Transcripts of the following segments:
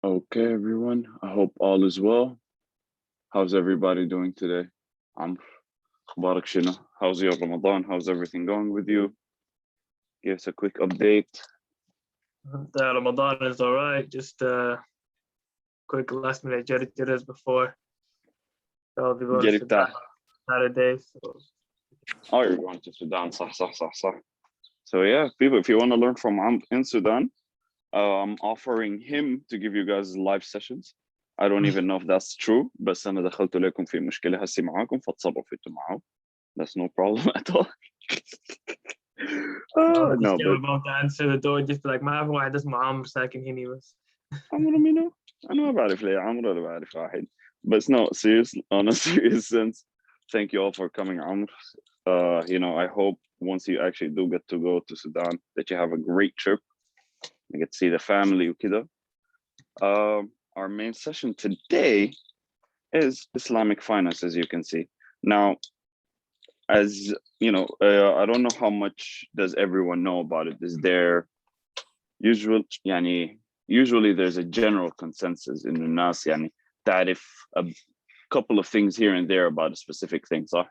Okay, everyone. I hope all is well. How's everybody doing today? عمرو أخبارك شنو? How's your Ramadan? How's everything going with you? Give us a quick update. Ramadan is all right. Just quick last minute jitters before I'll be going to Sudan Saturday. Oh, you're going to Sudan. صح. So yeah, people, if you want to learn from Amr in Sudan, I'm offering him to give you guys live sessions. I don't even know if that's true, بس أنا دخلت لكم في مشكلة هسي معاكم فتصرفوا انتوا معه. That's no problem at all. No, but about to answer the door, just like ما في واحد اسمه عمرو ساكن هنا بس. عمرو مينو؟ أنا ما بعرف ليه عمرو ولا بعرف واحد. But no, on a serious sense, thank you all for coming, Amr. I hope once you actually do get to go to Sudan, that you have a great trip. You get to see the family وكده. Our main session today is Islamic finance, as you can see. Now, as you know, I don't know how much does everyone know about it. Is there usually there's a general consensus in the nas تعرف a couple of things here and there about a specific thing, صح?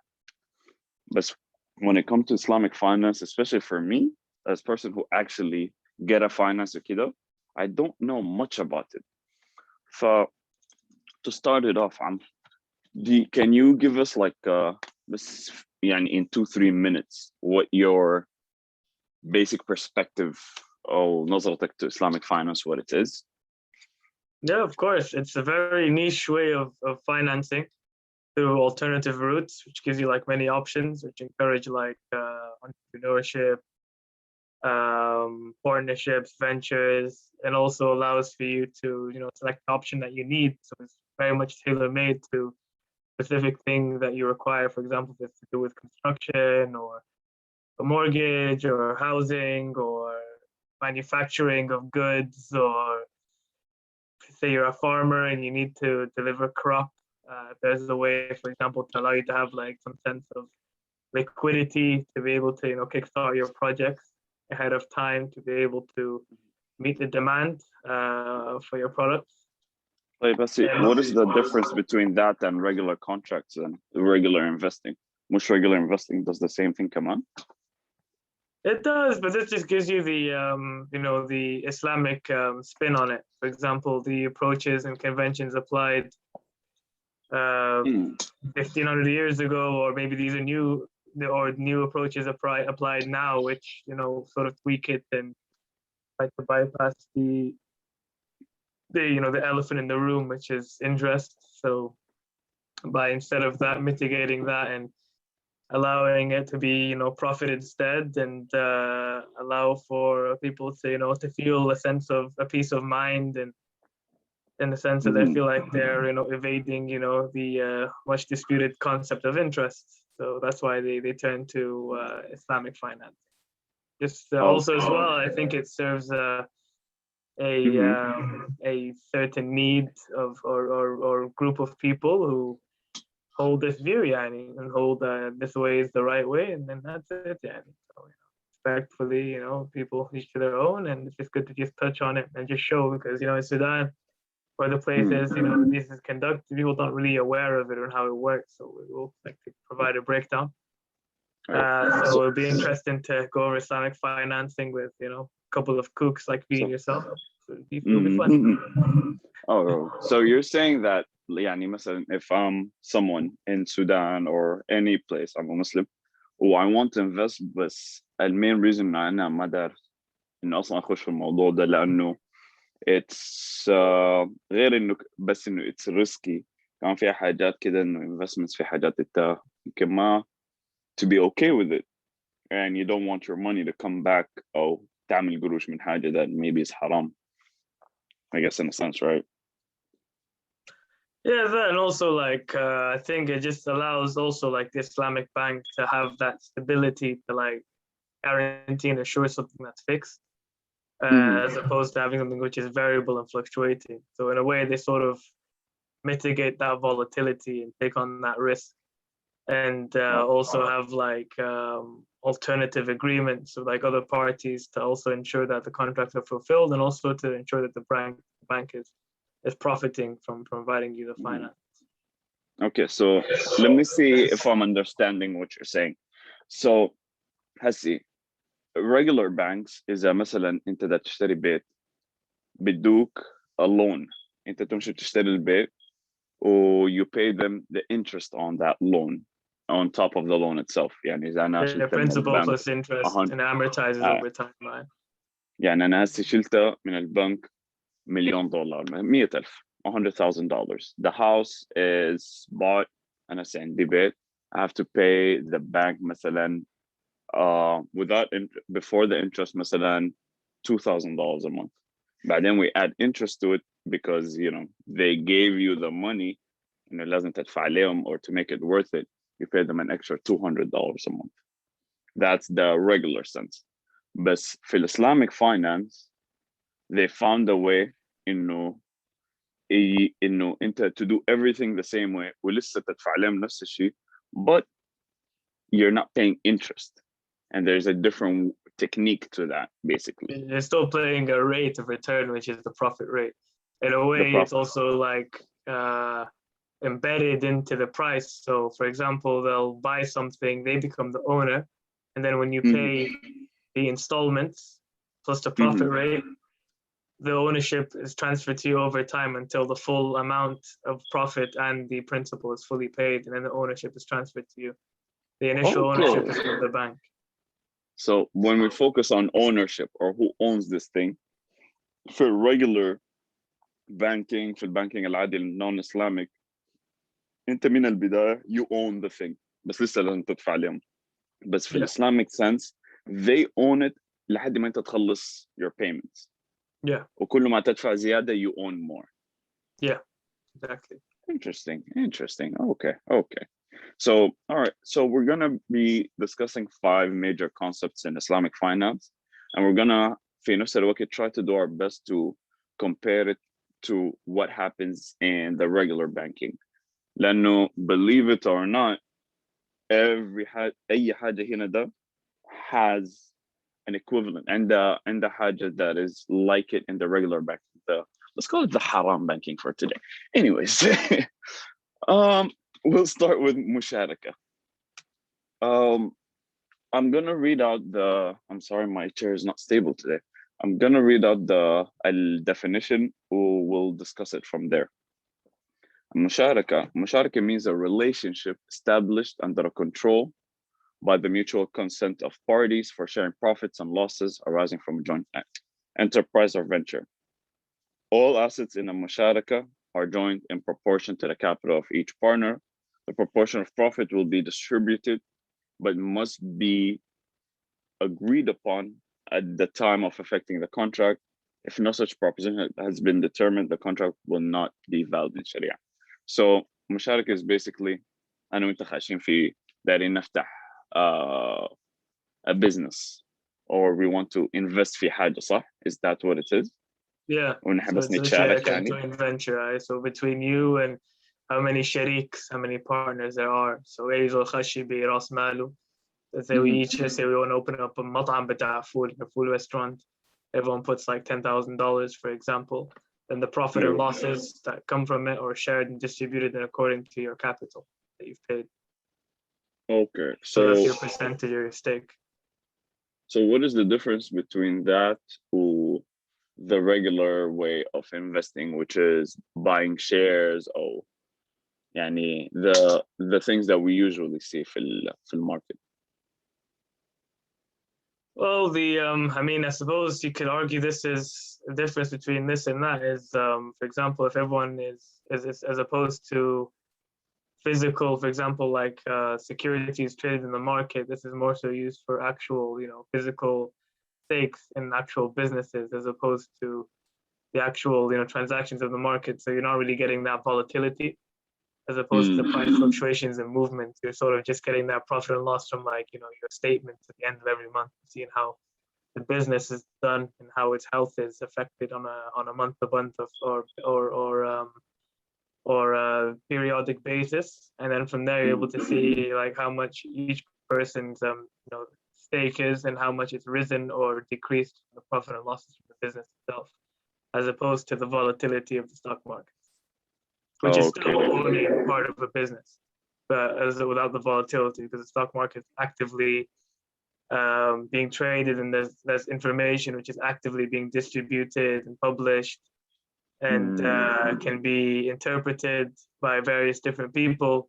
But when it comes to Islamic finance, especially for me, as a person who actually get a finance kiddo, I don't know much about it. So to start it off, can you give us like in 2-3 minutes what your basic perspective or نظرتك to Islamic finance, what it is? Yeah, of course. It's a very niche way of financing through alternative routes, which gives you like many options, which encourage like entrepreneurship, partnerships, ventures, and also allows for you to select the option that you need. So it's very much tailor-made to specific thing that you require. For example, if it's to do with construction or a mortgage or housing or manufacturing of goods, or say you're a farmer and you need to deliver crop. There's a way, for example, to allow you to have like some sense of liquidity to be able to kickstart your projects ahead of time to be able to meet the demand for your products. Wait, but see, what is the difference between that and regular contracts and regular investing? Most regular investing does the same thing, come on? It does, but this just gives you the the Islamic spin on it. For example, the approaches and conventions applied 1,500 years ago, or maybe these are new approaches applied now, which sort of tweak it and try to bypass the elephant in the room, which is interest. So by instead of that, mitigating that and allowing it to be profit instead, and allow for people to to feel a sense of a peace of mind, and in the sense that they feel like they're evading the much disputed concept of interest. So that's why they turn to Islamic finance. Just also as well, I think it serves a certain need of or group of people who hold this view, and hold this way is the right way, and then that's it, So, respectfully, people each to their own, and it's just good to just touch on it and just show, because in Sudan, where the place is, this is conducted, people don't really aware of it or how it works. So we will like to provide a breakdown. So it'll be interesting to go over Islamic financing with a couple of cooks like me and yourself. So it'll be fun. Oh, so you're saying that if I'm someone in Sudan or any place, I'm a Muslim, I want to invest, بس المين reason أنا ما دار إنه أصلا أخش في الموضوع ده لأنه it's غير إنه بس إنه it's risky، كمان فيها حاجات كده إنه investments في حاجات أنت يمكن ما to be okay with it, and you don't want your money to come back أو تعمل قروش من حاجة that maybe is haram, I guess, in a sense, right? Yeah, that, and also like I think it just allows also like the Islamic bank to have that stability to like guarantee and assure something that's fixed, as opposed to having something which is variable and fluctuating. So in a way, they sort of mitigate that volatility and take on that risk, and also have like alternative agreements with like other parties to also ensure that the contracts are fulfilled, and also to ensure that the bank is is profiting from providing you the finance. Okay, so let me see if I'm understanding what you're saying. So هسي regular banks إذا مثلا أنت بدك تشتري بيت بدوك a loan، أنت تمشي تشتري البيت or you pay them the interest on that loan on top of the loan itself. يعني إذا أنا The شلتها من principal البنك plus interest and amortizes over time. يعني أنا هسي شلتها من البنك $1,000,000 100,000 $100,000. The house is bought أنا هسي عندي بيت I have to pay the bank مثلا without before the interest مثلا $2,000 a month. بعدين we add interest to it because you know they gave you the money إنه لازم تدفع عليهم or to make it worth it you pay them an extra $200 a month. That's the regular sense. بس في Islamic finance they found a way إنه أنت to do everything the same way ولسه تدفع عليهم نفس الشيء but you're not paying interest. And there's a different technique to that, basically. You're still paying a rate of return, which is the profit rate. In a way, it's also like embedded into the price. So, for example, they'll buy something, they become the owner, and then when you pay the installments plus the profit rate, the ownership is transferred to you over time until the full amount of profit and the principal is fully paid, and then the ownership is transferred to you. The initial ownership is with the bank. So when we focus on ownership or who owns this thing, for regular banking, for banking العادي non-Islamic, انت من البداية you own the thing بس لسه لازم تدفع عليهم. بس في Islamic sense they own it لحد ما انت تخلص your payments. Yeah. وكل ما تدفع زيادة you own more. Yeah, exactly. Interesting. Okay. So, all right. So we're going to be discussing 5 major concepts in Islamic finance. And we're going to, في نفس الوقت, try to do our best to compare it to what happens in the regular banking. لأنه, believe it or not, أي حاجة هنا ده has an equivalent. And the حاجة that is like it in the regular banking. Let's call it the haram banking for today. Anyways, we'll start with musharaka. I'm gonna read out I'm sorry, my chair is not stable today. I'm gonna read out the definition, we'll discuss it from there. Musharaka means a relationship established under a control by the mutual consent of parties for sharing profits and losses arising from a joint enterprise or venture. All assets in a musharaka are joined in proportion to the capital of each partner. The proportion of profit will be distributed, but must be agreed upon at the time of effecting the contract. If no such proposition has been determined, the contract will not be valid in Sharia. So, musharaka is basically أنا وأنت خاشين في دارين نفتح a business or we want to invest في حاجة صح? Is that what it is? Yeah. ونحب So بس نتشارك a joint venture, right? So between you and how many shariks, how many partners there are. So يجوا خشي براس ماله. Say we each say we want to open up a مطعم بتاع فول, a full restaurant. Everyone puts like $10,000, for example. Then the profit or losses that come from it are shared and distributed according to your capital that you've paid. Okay, so that's your percentage or your stake. So what is the difference between that or the regular way of investing, which is buying shares or يعني the things that we usually see في market? Well, I mean, I suppose you could argue this is the difference between this and that is, for example, if everyone is as opposed to physical, for example, like securities traded in the market, this is more so used for actual, physical stakes in actual businesses as opposed to the actual, transactions of the market. So you're not really getting that volatility as opposed to the price fluctuations and movements. You're sort of just getting that profit and loss from your statements at the end of every month, seeing how the business is done and how its health is affected on a month-to-month or a periodic basis. And then from there, you're able to see like how much each person's stake is and how much it's risen or decreased the profit and losses from the business itself. as opposed to the volatility of the stock market, which is still only part of a business, but without the volatility, because the stock market is actively being traded, and there's information which is actively being distributed and published, and can be interpreted by various different people.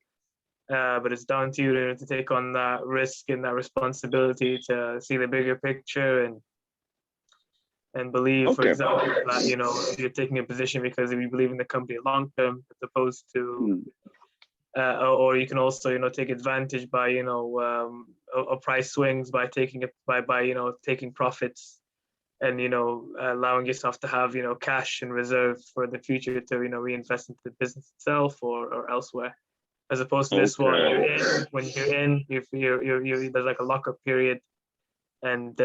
But it's down to you to take on that risk and that responsibility to see the bigger picture and believe, for example, that you're taking a position because you believe in the company long term, as opposed to, or you can also take advantage by of price swings by taking profits, and allowing yourself to have cash and reserves for the future to reinvest into the business itself or elsewhere. As opposed to this one, when you're in, there's like a lockup period, and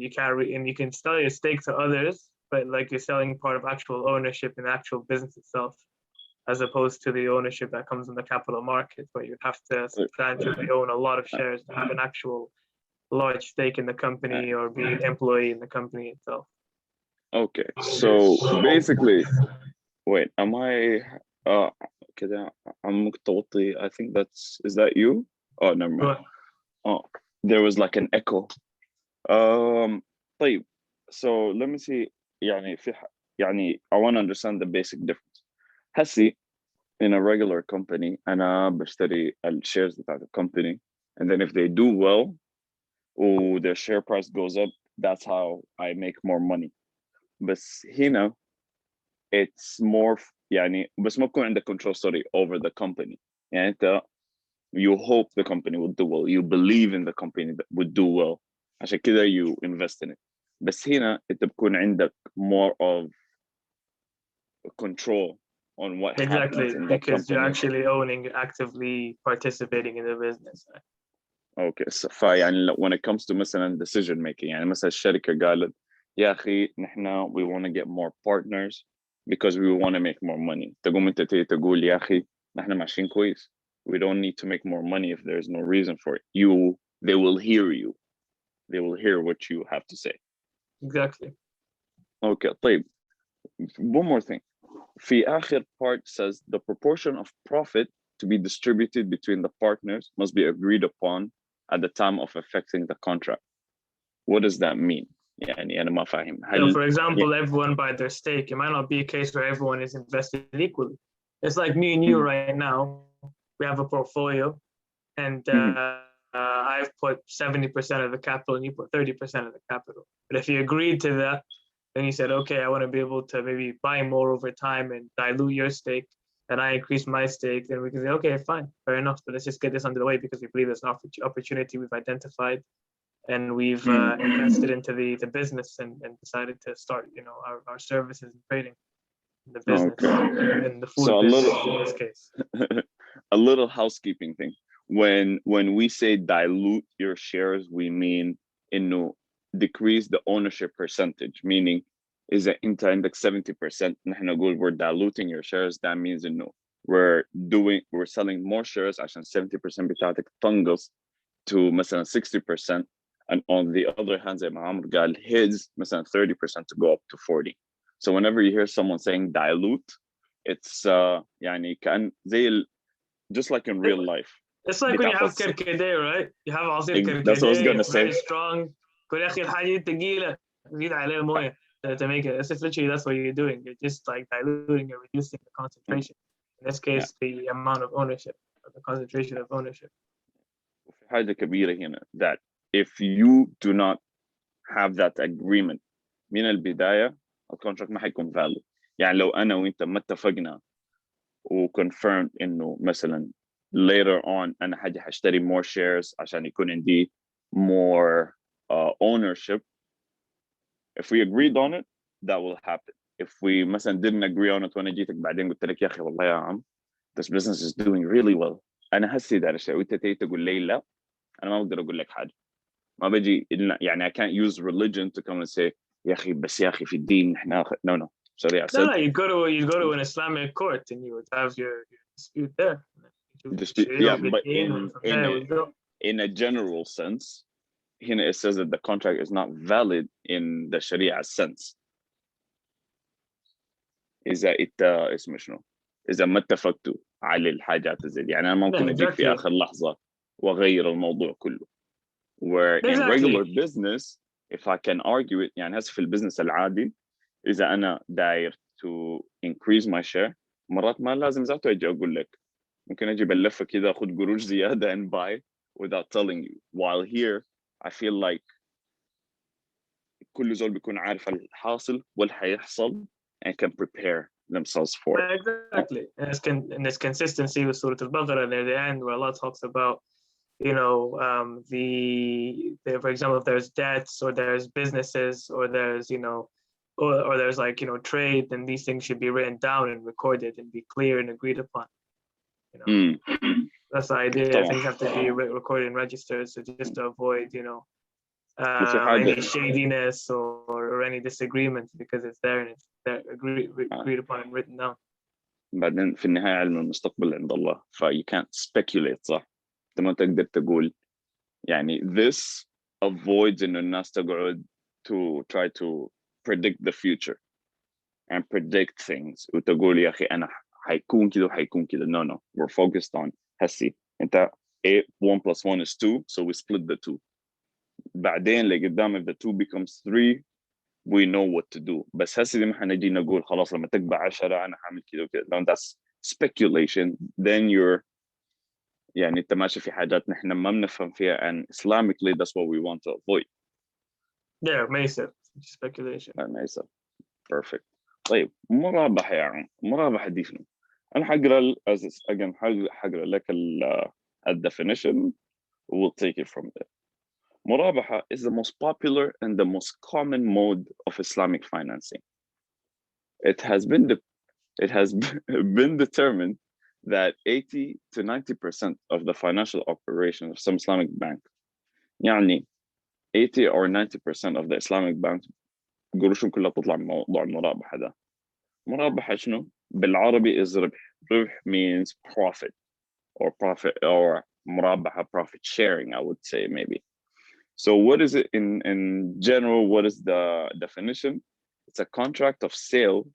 you can sell your stake to others, but like you're selling part of actual ownership in the actual business itself, as opposed to the ownership that comes in the capital market, where you have to substantially own a lot of shares to have an actual large stake in the company or be an employee in the company itself. Okay, so basically, wait, am I كده عم مقطوطي? I think is that you? Oh, never mind. Oh, there was like an echo. طيب, so let me see. I want to understand the basic difference. هسي in a regular company أنا بشتري الشيرز بتاعت the company, and then if they do well or their share price goes up, that's how I make more money. بس هنا it's more بس ما بكون عندك control over the company. أنت you hope the company will do well, you believe in the company that would do well, عشان كده you invest in it. بس هنا أنت بكون عندك more of control on what happens in the because company. you're actually owning, actively participating in the business. Okay, so when it comes to مثلا decision making, يعني مثلا الشركة قالت يا أخي نحنا we want to get more partners because we want to make more money. تقوم أنت تقول يا أخي نحنا ماشيين كويس. We don't need to make more money if there's no reason for it. They will hear you. They will hear what you have to say. Exactly. Okay, طيب. One more thing. في آخر part says the proportion of profit to be distributed between the partners must be agreed upon at the time of effecting the contract. What does that mean? يعني أنا ما فاهم. So for example, everyone buy their stake. It might not be a case where everyone is invested equally. It's like me and you right now. We have a portfolio, and I've put 70% of the capital, and you put 30% of the capital. But if you agreed to that, then you said, okay, I want to be able to maybe buy more over time and dilute your stake, and I increase my stake, then we can say, okay, fine, fair enough. But let's just get this under the way because we believe there's an opportunity we've identified, and we've invested into the business and decided to start, our services and trading in the business, in the food business in this case. A little housekeeping thing. When we say dilute your shares, we mean decrease the ownership percentage, meaning is that انت عندك 70%, نحن نقول we're diluting your shares. That means we're selling more shares عشان 70% بتاعتك تنقص to مثلا 60%, and on the other hand زي ما عمرو قال his مثلا 30% to go up to 40. So whenever you hear someone saying dilute, it's يعني كأن زي just like in real life. It's like when you have كركديه, right? You have عصير كركديه. That's what I was gonna say. Very strong. كل أخي الحاجة تقيلة زيد عليها موية to make it. It's literally that's what you're doing. You're just like diluting and reducing the concentration. In this case, the amount of ownership, or the concentration of ownership. حاجة كبيرة هنا that if you do not have that agreement من البداية, الكونتراكت ما حيكون valid. يعني لو أنا وأنت ما اتفقنا وconfirmed إنه مثلا later on أنا حاشتري more shares عشان يكون عندي more ownership. If we agreed on it, that will happen. If we مثلا didn't agree on it وأنا جيتك بعدين قلت لك يا أخي والله يا عم this business is doing really well, أنا هسي دار الشيء وأنت تيجي تقول لي لا, أنا ما بقدر أقول لك حاجة. ما بجي يعني I can't use religion to come and say يا أخي بس يا أخي في الدين إحنا no. Sorry, I said. No, you go to an Islamic court and you would have your dispute there. Yeah, but in a general sense, it says that the contract is not valid in the Sharia sense. اذا انت اسمه شنو، اذا ما اتفقتوا على الحاجات زي دي. يعني انا Yeah, ممكن اجيك في exactly. اخر لحظه واغير الموضوع كله. where in regular Exactly. business if I can argue it، يعني هسه في البزنس العادي اذا انا داير to increase my share، مرات ما لازم ذاته اجي اقول لك، ممكن اجي بلفه كده اخذ قروش زياده and buy without telling you. While here I feel like كل زول بيكون عارف الحاصل واللي حيحصل and can prepare themselves for it. Exactly. And it's consistency with Surah Al-Baqarah near the end where Allah talks about, you know, for example, if there's debts or there's businesses or there's, you know, or there's like, you know, trade, then these things should be written down and recorded and be clear and agreed upon. You know, that's the idea. طبعا. Things have to be recorded and registered, so just to avoid, you know, وفي حاجه any shadiness or any disagreements because it's there and it's there, agreed upon and written down. بعدين في النهايه علم المستقبل عند الله، ف you can't speculate. صح، انت ما تقدر تقول يعني this avoids انه الناس تقعد to try to predict the future and predict things وتقول يا اخي انا حيكون كده وحيكون كده. No, we're focused on هسي انت 1 plus 1 is 2 so we split the 2. بعدين لقدام if the 2 becomes 3 we know what to do. بس هسي ما حنجي نقول خلاص لما تكبر 10 انا حعمل كده وكده. No, that's speculation. Then you're يعني انت ماشي في حاجات نحن ما بنفهم فيها and Islamically that's what we want to avoid. Yeah, Mesa speculation. Mesa. Perfect. طيب مرابحة يعني مرابحة دي شنو؟ أنا حقرأ again حقرأ لك ال definition we'll take it from there. مرابحة is the most popular and the most common mode of Islamic financing. It has been determined that 80 to 90% of the financial operations of some Islamic bank يعني 80 or 90% of the Islamic banks قروشهم كلها تطلع من موضوع المرابحة ده. مرابحة شنو؟ بالعربي is ربح means profit or مرابحة profit sharing I would say maybe. So what is it in general? What is the definition? It's a contract of sale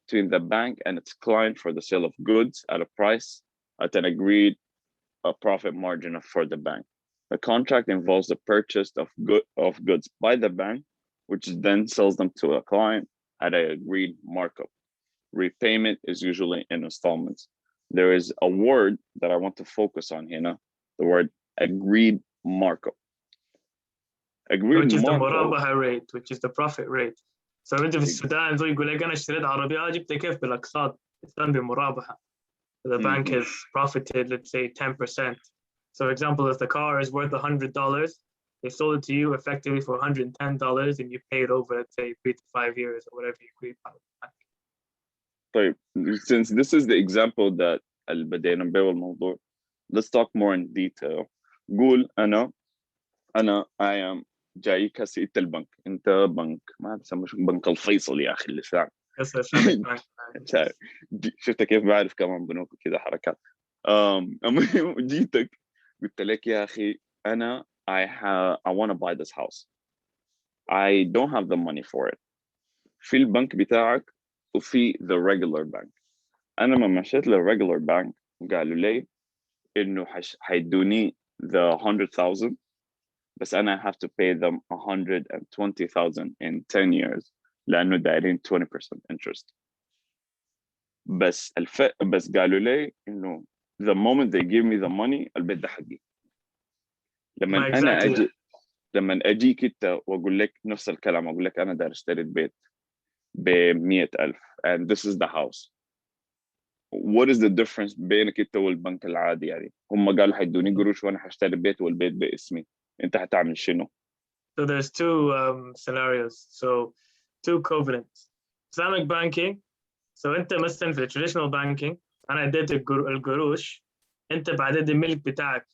between the bank and its client for the sale of goods at a price at an agreed profit margin for the bank. The contract involves the purchase of goods by the bank, which then sells them to a client at an agreed markup. Repayment is usually in installments. There is a word that I want to focus on here, the word agreed markup. Agreed which is the markup. murabaha rate, which is the profit rate. So انت في السودان زي يقول لك انا اشتريت عربيه جبتها كيف بالاقساط. It's done بمرابحه. The bank has profited, let's say 10%. So for example, if the car is worth $100, they sold it to you effectively for $110 and you pay it over, let's say 3 to 5 years or whatever you agree upon. طيب, since this is the example that بدينا نبيع الموضوع, let's talk more in detail. قول أنا I am جاي كسيئة البنك. أنت بنك ما بسموش بنك الفيصل يا أخي اللسان. شفت كيف بعرف كمان بنوك كذا حركات. المهم جيتك قلت لك يا أخي أنا I want to buy this house. I don't have the money for it. في البنك بتاعك وفي the regular bank. أنا ما مشيت للregular bank قالوا لي إنه حيدوني the 100,000 بس أنا have to pay them 120,000 in 10 years لأنه دايرين 20% interest. بس قالوا لي إنه the moment they give me the money البيت ده حقي. لما أجيك أنت وأقول لك نفس الكلام، أقول لك أنا داير أشتري البيت ب100,000 and this is the house. What is the difference بينك أنت والبنك العادي؟ يعني هم قالوا حيدوني قروش وأنا حاشتري بيت والبيت باسمي، أنت حتعمل شنو؟ So there's two scenarios. So two covenants. Islamic banking. So أنت مثلا في traditional banking أنا اديت القروش، أنت بعدين الملك بتاعك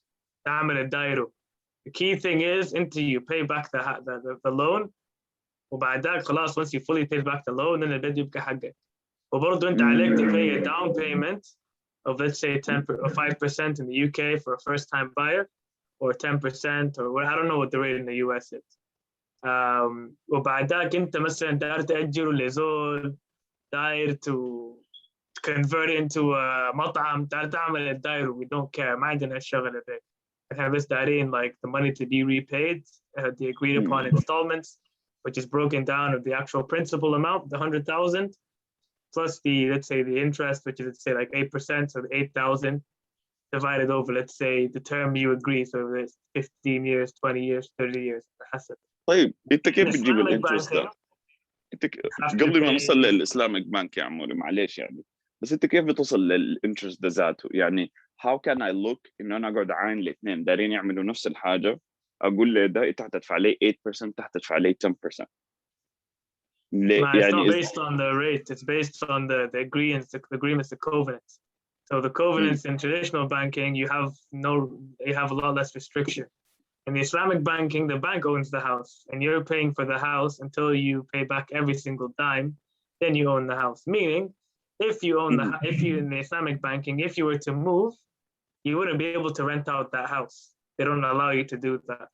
تعمل الدايرو. The key thing is أنت you pay back the loan وبعدك خلاص once you fully pay back the loan then البيت يبقى حقك. وبرضه أنت عليك to pay a down payment of let's say 10 or 5% in the UK for a first time buyer or 10% or what, I don't know what the rate in the US is. وبعدك أنت مثلا داير تأجره لزول داير to convert it into a مطعم تعمل الداير we don't care ما عندنا الشغلة دي احنا بس دايرين like the money to be repaid the agreed upon installments which is broken down of the actual principal amount the 100,000 plus the let's say the interest which is let's say like 8% so the 8,000 divided over let's say the term you agree so it's 15 years 20 years 30 years حسب. طيب انت كيف In بتجيب Islamic الانترست ده؟ banking, انت have to قبل ما pay- نوصل للاسلامك بانك يا عموري معلش يعني بس انت كيف بتوصل للانترست ده ذاته؟ يعني how can I look انه انا اقعد اعاين الاثنين دارين يعملوا نفس الحاجه اقول له ده انت هتدفع عليه 8% تحت تدفع عليه 10% ليه؟ it's not يعني based on the rate it's based on the agreements the covenants so the covenants in traditional banking you have a lot less restriction in the Islamic banking the bank owns the house and you're paying for the house until you pay back every single dime then you own the house meaning if you own if you in the Islamic banking if you were to move you wouldn't be able to rent out that house they don't allow you to do that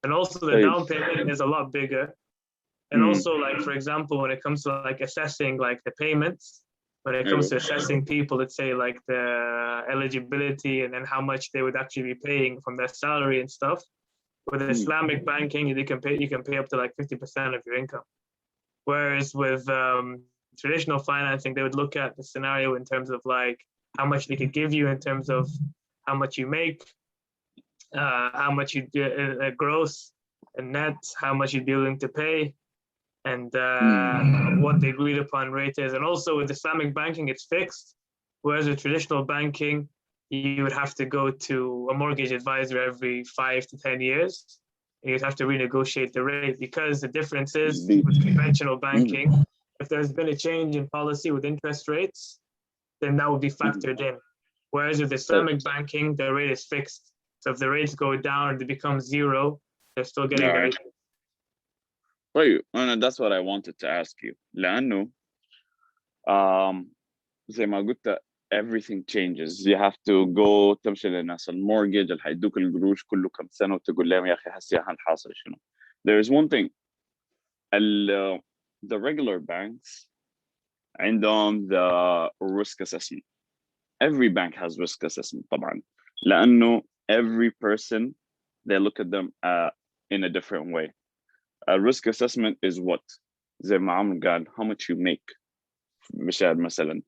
and also the down payment is a lot bigger and also like for example when it comes to like assessing like the payments when it comes to assessing people let's say like the eligibility and then how much they would actually be paying from their salary and stuff with Islamic banking you can pay up to like 50% of your income whereas with traditional financing they would look at the scenario in terms of like how much they could give you in terms of how much you make how much you gross and net how much you'd be willing to pay and what the agreed upon rate is. And also with Islamic banking, it's fixed, whereas with traditional banking, you would have to go to a mortgage advisor every 5 to 10 years. And you'd have to renegotiate the rate because the difference is with conventional banking, if there's been a change in policy with interest rates, then that would be factored in. Whereas with Islamic banking, the rate is fixed. So if the rates go down and they become zero, they're still getting the rate. طيب أنا that's what I wanted to ask you لأنه زي ما قلت everything changes you have to go تمشي للناس المورجج اللي هيدوك القروش كله كم سنة وتقول لهم يا أخي هسي هالحاصل شنو. There is one thing the regular banks عندهم the risk assessment. Every bank has risk assessment طبعا لأنه every person they look at them in a different way. A risk assessment is what زي ما عمرو قال how much you make مشاهد مثلا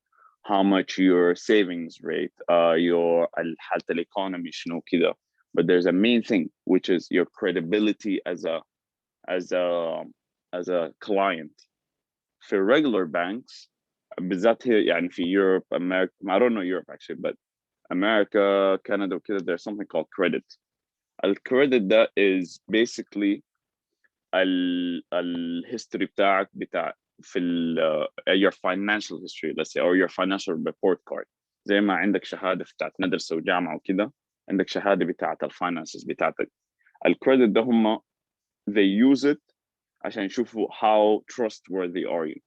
how much your savings rate your حالة economy شنو كذا but there's a main thing which is your credibility as a client في regular banks بالذات هي يعني في Europe America I don't know Europe actually but America Canada وكذا there's something called credit. الcredit that is basically الهيستوري بتاعك بتاع في your financial history let's say or your financial report card زي ما عندك شهادة بتاعت مدرسة وجامعة وكده عندك شهادة بتاعت الفاينانسز بتاعتك. الكريدت ده هم they use it عشان يشوفوا how trustworthy are you.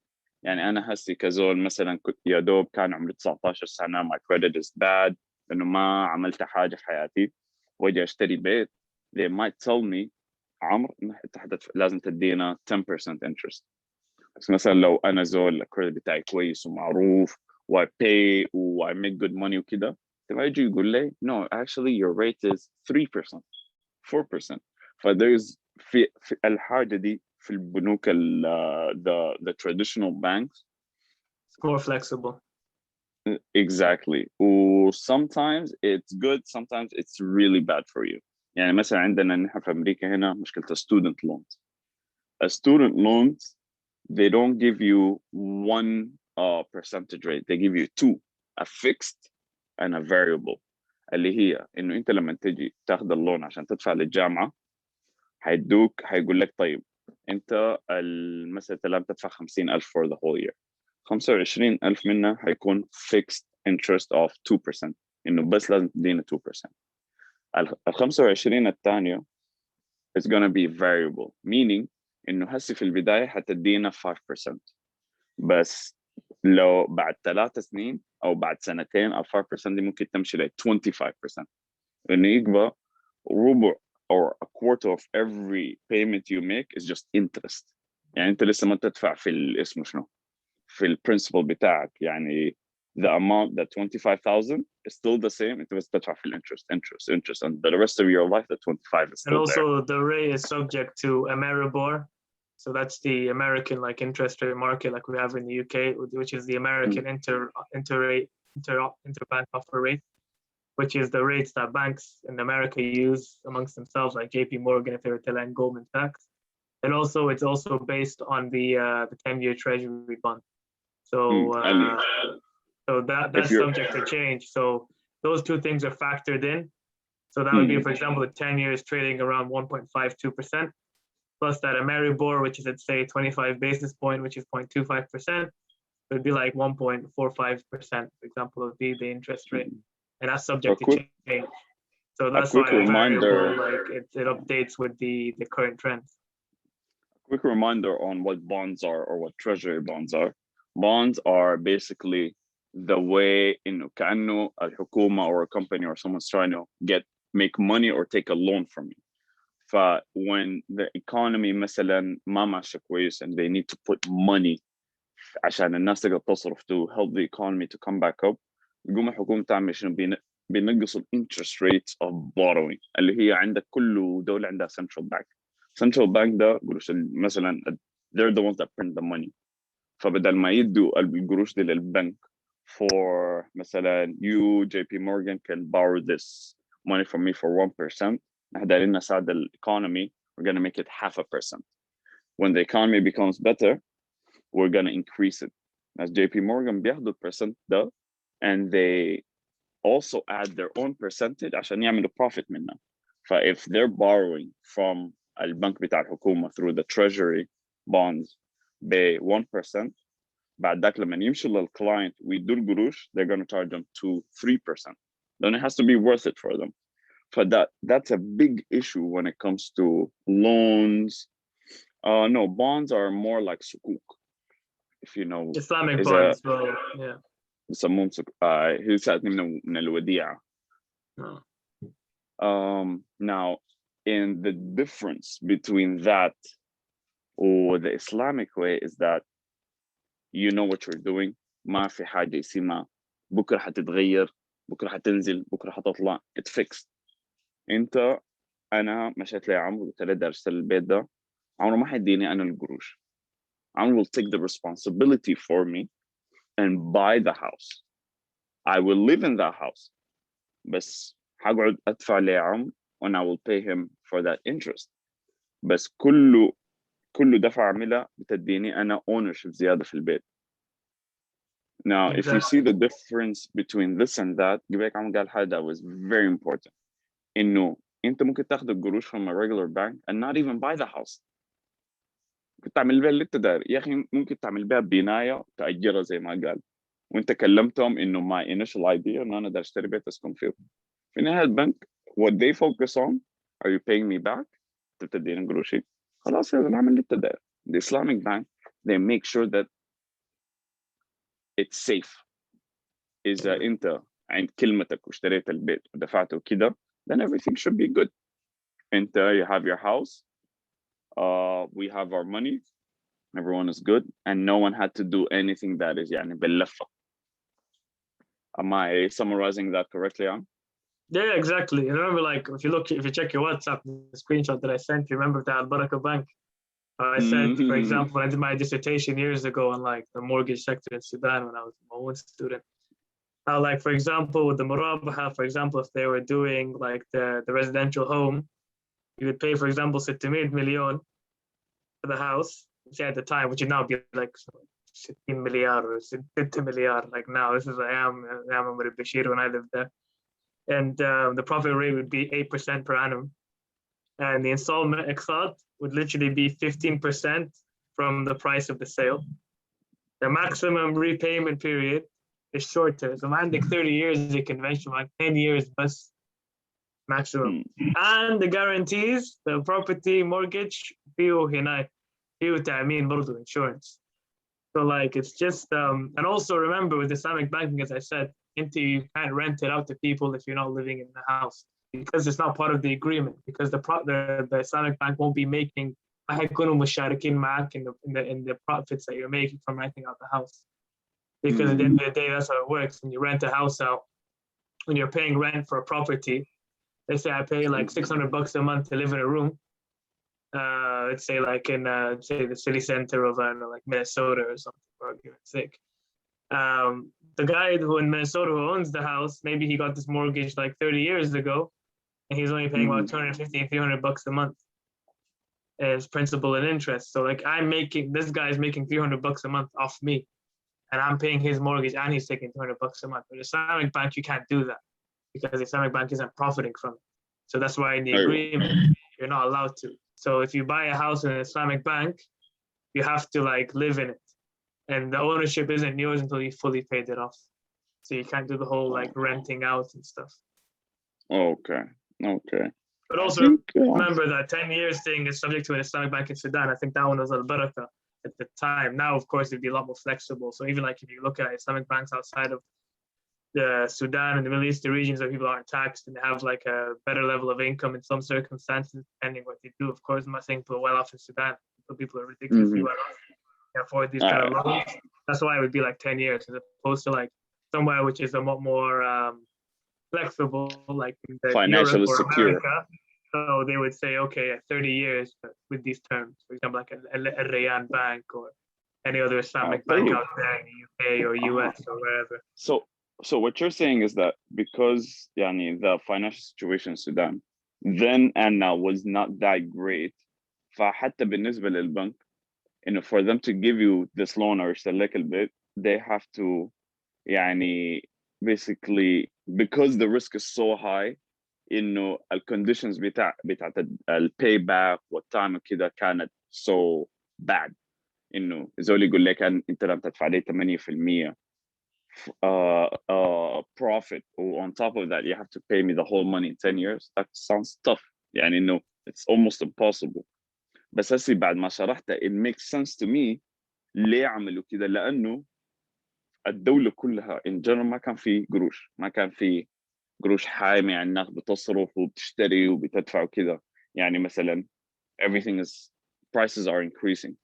يعني أنا هسي كزول مثلا كنت يا دوب كان عمري 19 سنة my credit is bad لأنه ما عملت حاجة في حياتي وأجي أشتري بيت they might tell me عمر لازم تدينا 10% interest. بس مثلا لو انا زول الكريدت بتاعي كويس ومعروف و I pay و I make good money وكده تبقى يجي يقول لي no actually your rate is 3% 4% فthere's في الحاجة دي في البنوك the traditional banks It's more flexible. exactly sometimes it's good sometimes it's really bad for you. يعني مثلا عندنا نحن في أمريكا هنا مشكلة student loans. Student loans they don't give you one percentage rate they give you two a fixed and a variable اللي هي إنه أنت لما تجي تاخذ اللون عشان تدفع للجامعة هيقول لك طيب أنت مثلا لازم تدفع 50,000 for the whole year 25,000 منها هيكون fixed interest of 2% إنه بس لازم تدينا 2%. ال 25 الثانية is gonna be variable meaning إنه هسي في البداية هتدينا 5% بس لو بعد 3 سنين أو بعد سنتين ال 5% دي ممكن تمشي ل 25% إنه يبقى ربع or a quarter of every payment you make is just interest. يعني أنت لسه ما تدفع في اسمه شنو في البرنسبل بتاعك يعني the amount that 25,000 is still the same انت بس تدفع في interest and the rest of your life the 25 is And still also there. the rate is subject to Ameribor. So that's the American like interest rate market like we have in the UK, which is the American interbank offer rate, which is the rates that banks in America use amongst themselves, like JP Morgan if they were to lend Goldman Sachs. And also it's also based on the 10-year treasury bond. So that's subject to change. So those two things are factored in. So that would be, for example, the 10 years trading around 1.52%, plus that Ameribor, which is, let's say, 25 basis point, which is 0.25%. It would be like 1.45%, for example, would be the interest rate. And that's subject to change. So that's why the variable, like it updates with the current trends. Quick reminder on what bonds are or what treasury bonds are. Bonds are basically the way إنه كأنه الحكومة or a company or someone's trying to make money or take a loan from you. When the economy مثلا ما ماشي كويس and they need to put money عشان الناس تقدر تصرف to help the economy to come back up, يقوم الحكومة تعمل شنو بينقصوا interest rates of borrowing اللي هي عندك كل دولة عندها central bank. Central bank ده قروش مثلا they're the ones that print the money. فبدل ما يدوا القروش دي للبنك for مثلا you JP Morgan can borrow this money from me for 1%. احنا دايرين نساعد ال economy, we're going to make it 0.5%. When the economy becomes better, we're going to increase it. As JP Morgan بياخدوا percent ده and they also add their own percentage عشان يعملوا profit منها. if they're borrowing from البنك بتاع الحكومة through the treasury bonds ب 1%, بعد ذاك لما يمشوا للclient ويدوا القروش, they're going to charge them 2-3%. Then it has to be worth it for them. That's a big issue when it comes to loans. No, bonds are more like sukuk. If you know Islamic bonds, well, yeah. بسموهم هي ساعتني من الوديعة. Now, in the difference between that or the Islamic way is that you know what you're doing. ما في حاجة اسمها بكرة حتتغير, بكرة حتنزل, بكرة حتطلع. It's fixed. أنا مشيت لي عمرو قلت له درست البيت ده, عمرو ما حيديني أنا القروش. عمرو will take the responsibility for me and buy the house. I will live in that house. بس حقعد أدفع لي عمرو and I will pay him for that interest. بس كله دفع عملها بتديني أنا ownership زيادة في البيت. Now, if you see the difference between this and that, جبالك عم قال حاجة that was very important. إنه أنت ممكن تاخد القروش from a regular bank and not even buy the house. ممكن تعمل بها اللي أنت داير. يا أخي ممكن تعمل بها بناية تأجرها زي ما قال. وأنت كلمتهم إنه my initial idea إنه أنا داير أشتري بيت أسكن فيه. في نهاية البنك, what they focus on, are you paying me back? تبتدين قروشي. خلاص يا نعمل اللي أنت داير. The Islamic bank, they make sure that it's safe. إذا أنت عند كلمتك واشتريت البيت ودفعته كده, then everything should be good. أنت you have your house, we have our money, everyone is good, and no one had to do anything that is يعني باللفة. Am I summarizing that correctly, Jan? Yeah, exactly. I remember, like, if you check your WhatsApp, the screenshot that I sent you, remember that Al Baraka Bank? I said, for example, when I did my dissertation years ago on like the mortgage sector in Sudan when I was my own student. How, like, for example, with the Murabaha, for example, if they were doing like the residential home, you would pay, for example, 600 million for the house, which at the time, which would now be like 16 million or 50 million. Like now, this is I am Bashir when I lived there. And the profit rate would be 8% per annum. And the installment iqsat would literally be 15% from the price of the sale. The maximum repayment period is shorter. So mandate 30 years the conventional, like 10 years bus maximum. And the guarantees, the property mortgage, insurance. So like it's just and also remember with Islamic banking, as I said, you can't rent it out to people if you're not living in the house, because it's not part of the agreement, because the Islamic bank won't be making هيكونوا مشاركين معك in the profits that you're making from renting out the house. Because at the end of the day, that's how it works. When you rent a house out, when you're paying rent for a property, let's say I pay like $600 a month to live in a room. Let's say like in say the city center of I don't know, like Minnesota or something, for argument's sake. The guy who in Minnesota who owns the house, maybe he got this mortgage like 30 years ago, and he's only paying about $250, $300 a month as principal and interest. So like this guy's making $300 a month off me, and I'm paying his mortgage, and he's taking $200 a month. But Islamic bank, you can't do that because the Islamic bank isn't profiting from it. So that's why in the agreement, you're not allowed to. So if you buy a house in an Islamic bank, you have to like live in it. And the ownership isn't yours until you fully paid it off. So you can't do the whole like renting out and stuff. Okay. But also remember that 10 years thing is subject to an Islamic bank in Sudan. I think that one was al-Barakah at the time. Now, of course, it'd be a lot more flexible. So even like if you look at Islamic banks outside of the Sudan and the Middle Eastern regions where people aren't taxed and have like a better level of income in some circumstances, depending what they do. Of course, I'm not saying people are well off in Sudan. People are ridiculously well off. Can afford these kind of loans. That's why it would be like 10 years as opposed to like somewhere which is a lot more flexible, like financially Europe or secure. America. So they would say, okay, at 30 years with these terms, for example, like a Rayan bank or any other Islamic bank out there in the UK or US or wherever. So what you're saying is that because the financial situation in Sudan then and now was not that great, فحتى بالنسبة للبنك, for them to give you this loan or يشتري a bit, they have to basically, because the risk is so high, الconditions بتاعت البايباك والتايم وكده كانت so bad. زول يقول لك انت لما تدفع لي 8% profit, or on top of that you have to pay me the whole money in 10 years. That sounds tough. It's almost impossible. بس هسي بعد ما شرحت it makes sense to me ليه عملوا كده، لأنه الدولة كلها in general ما كان في قروش حامي، الناس بتصرف وبتشتري وبتدفع وكده. مثلا everything is, prices are increasing.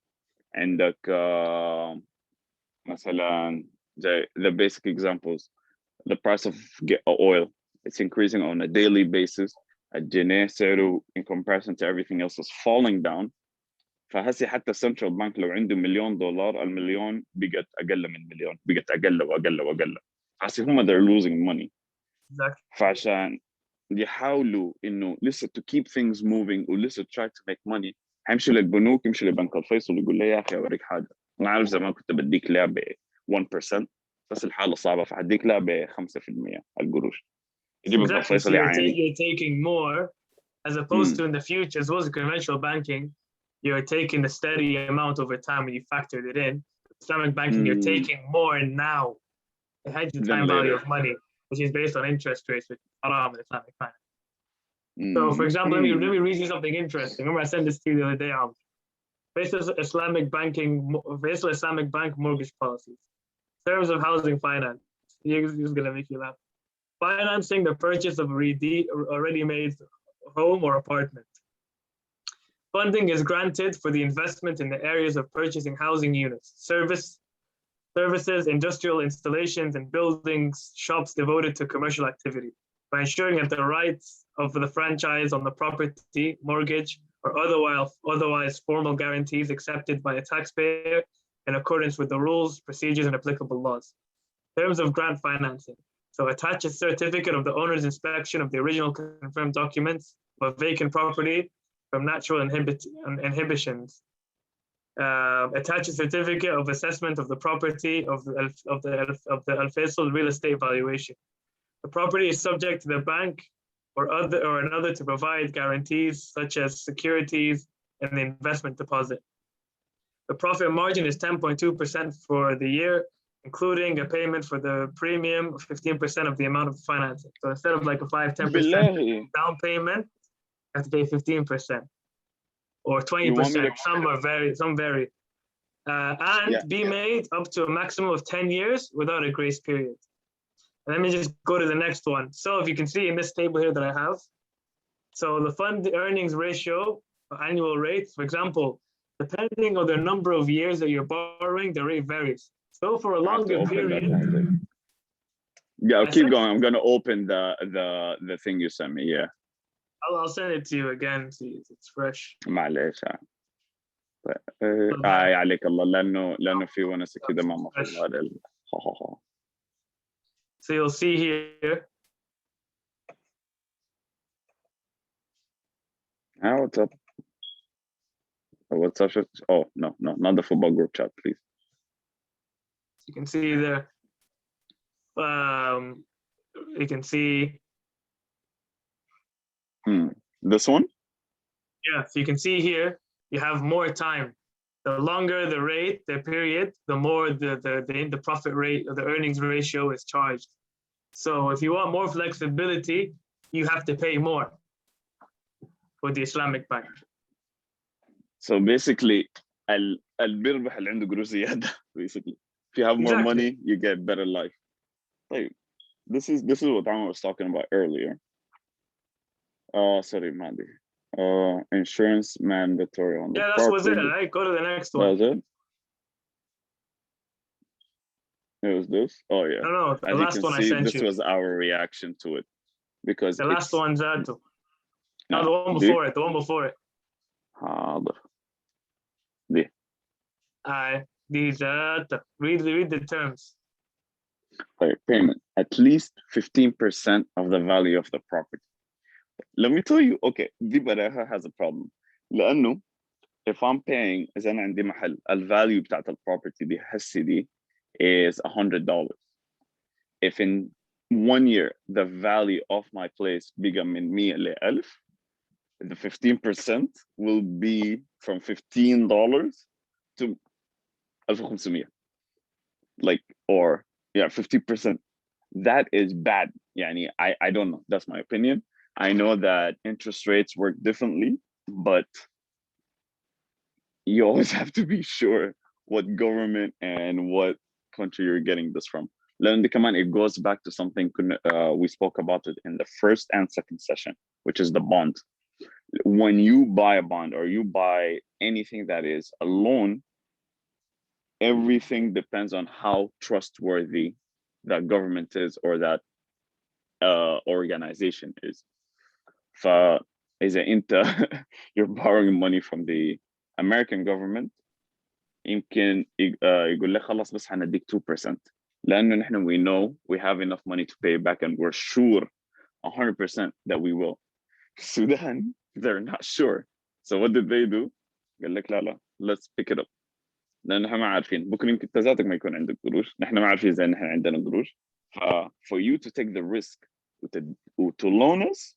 عندك مثلا the basic examples, the price of oil, it's increasing on a daily basis. الجنيه سعره in comparison to everything else is falling down. فهسي حتى السنترال بانك لو عنده $1,000,000، المليون بقت أقل من مليون، بقت أقل وأقل وأقل. هسي هم they're losing money. Exactly. فعشان يحاولوا إنه لسه to keep things moving ولسه try to make money، هيمشي للبنوك، يمشي لبنك الفيصل يقول لي يا أخي أوريك حاجة، أنا عارف زمان كنت بديك لعبة 1%، بس الحالة صعبة فهديك لعبة 5% القروش. Exactly. So you're taking more, as opposed to in the future, as well as conventional banking, you're taking a steady amount over time when you factored it in. Islamic banking, you're taking more now. It hedges the time value of money, which is based on interest rates, which is haram in Islamic finance. So, for example, let me read you something interesting. Remember, I sent this to you the other day. Based on Islamic bank mortgage policies, in terms of housing finance, this is going to make you laugh. Financing the purchase of a ready-made home or apartment. Funding is granted for the investment in the areas of purchasing housing units, services, industrial installations, and buildings, shops devoted to commercial activity, by ensuring that the rights of the franchise on the property, mortgage, or otherwise formal guarantees accepted by a taxpayer in accordance with the rules, procedures, and applicable laws. In terms of grant financing, so attach a certificate of the owner's inspection of the original confirmed documents of a vacant property from natural inhibitions. Attach a certificate of assessment of the property of the Al-Faisal real estate valuation. The property is subject to the bank or another to provide guarantees such as securities and the investment deposit. The profit margin is 10.2% for the year, including a payment for the premium of 15% of the amount of financing. So instead of like a 5-10% down payment, you have to pay 15% or 20%. Some vary. And be made up to a maximum of 10 years without a grace period. And let me just go to the next one. So if you can see in this table here that I have, so the fund earnings ratio annual rates. For example, depending on the number of years that you're borrowing, the rate varies. So for a I have to longer open that period, now. Yeah, I keep sent going. I'm gonna open the thing you sent me. Yeah. I'll send it to you again. See, it's fresh. معلش. So that عليك الله لانه في ونسه كده ما مفروض هذا so you'll see here. What's up? What's up? Oh no, not the football group chat, please. You can see there. You can see. This one? Yeah, so you can see here, you have more time. The longer the rate, the period, the more the profit rate or the earnings ratio is charged. So if you want more flexibility, you have to pay more with the Islamic bank. So basically, البيربح اللي عنده قروش زيادة. Basically, if you have more money, you get better life. Like this is what I was talking about earlier. Sorry, Madi. Insurance mandatory on the yeah, that property. was it, right? Go to the next one. That was it? It was this? Oh, yeah. No, the As last one see, I sent this you. was our reaction to it. Because the last one's that. No, the one before it. The one before it. حاضر. دي. These read the terms. Payment. At least 15% of the value of the property. Let me tell you, okay, دي براها has a problem. لأنه if I'm paying إذا أنا عندي محل الvalue بتاعت البروبرتي دي هسي دي is $100. If in 1 year the value of my place بقى من 100 ل 1000, the 15% will be from $15 to 1500. Like, or yeah, 50%. That is bad. Yani, I don't know. That's my opinion. I know that interest rates work differently, but you always have to be sure what government and what country you're getting this from. It goes back to something we spoke about it in the first and second session, which is the bond. When you buy a bond or you buy anything that is a loan, everything depends on how trustworthy that government is or that organization is. You're borrowing money from the American government, يمكن يقول لك خلص بس هنديك 2%. لأنه نحن we know we have enough money to pay back and we're sure 100% that we will. Sudan, they're not sure. So what did they do? قال لك لا let's pick it up. لأن نحن ما عارفين بكره يمكن ذاتك ما يكون عندك قروش، نحن ما عارفين إذا نحن عندنا قروش. For you to take the risk to loan us,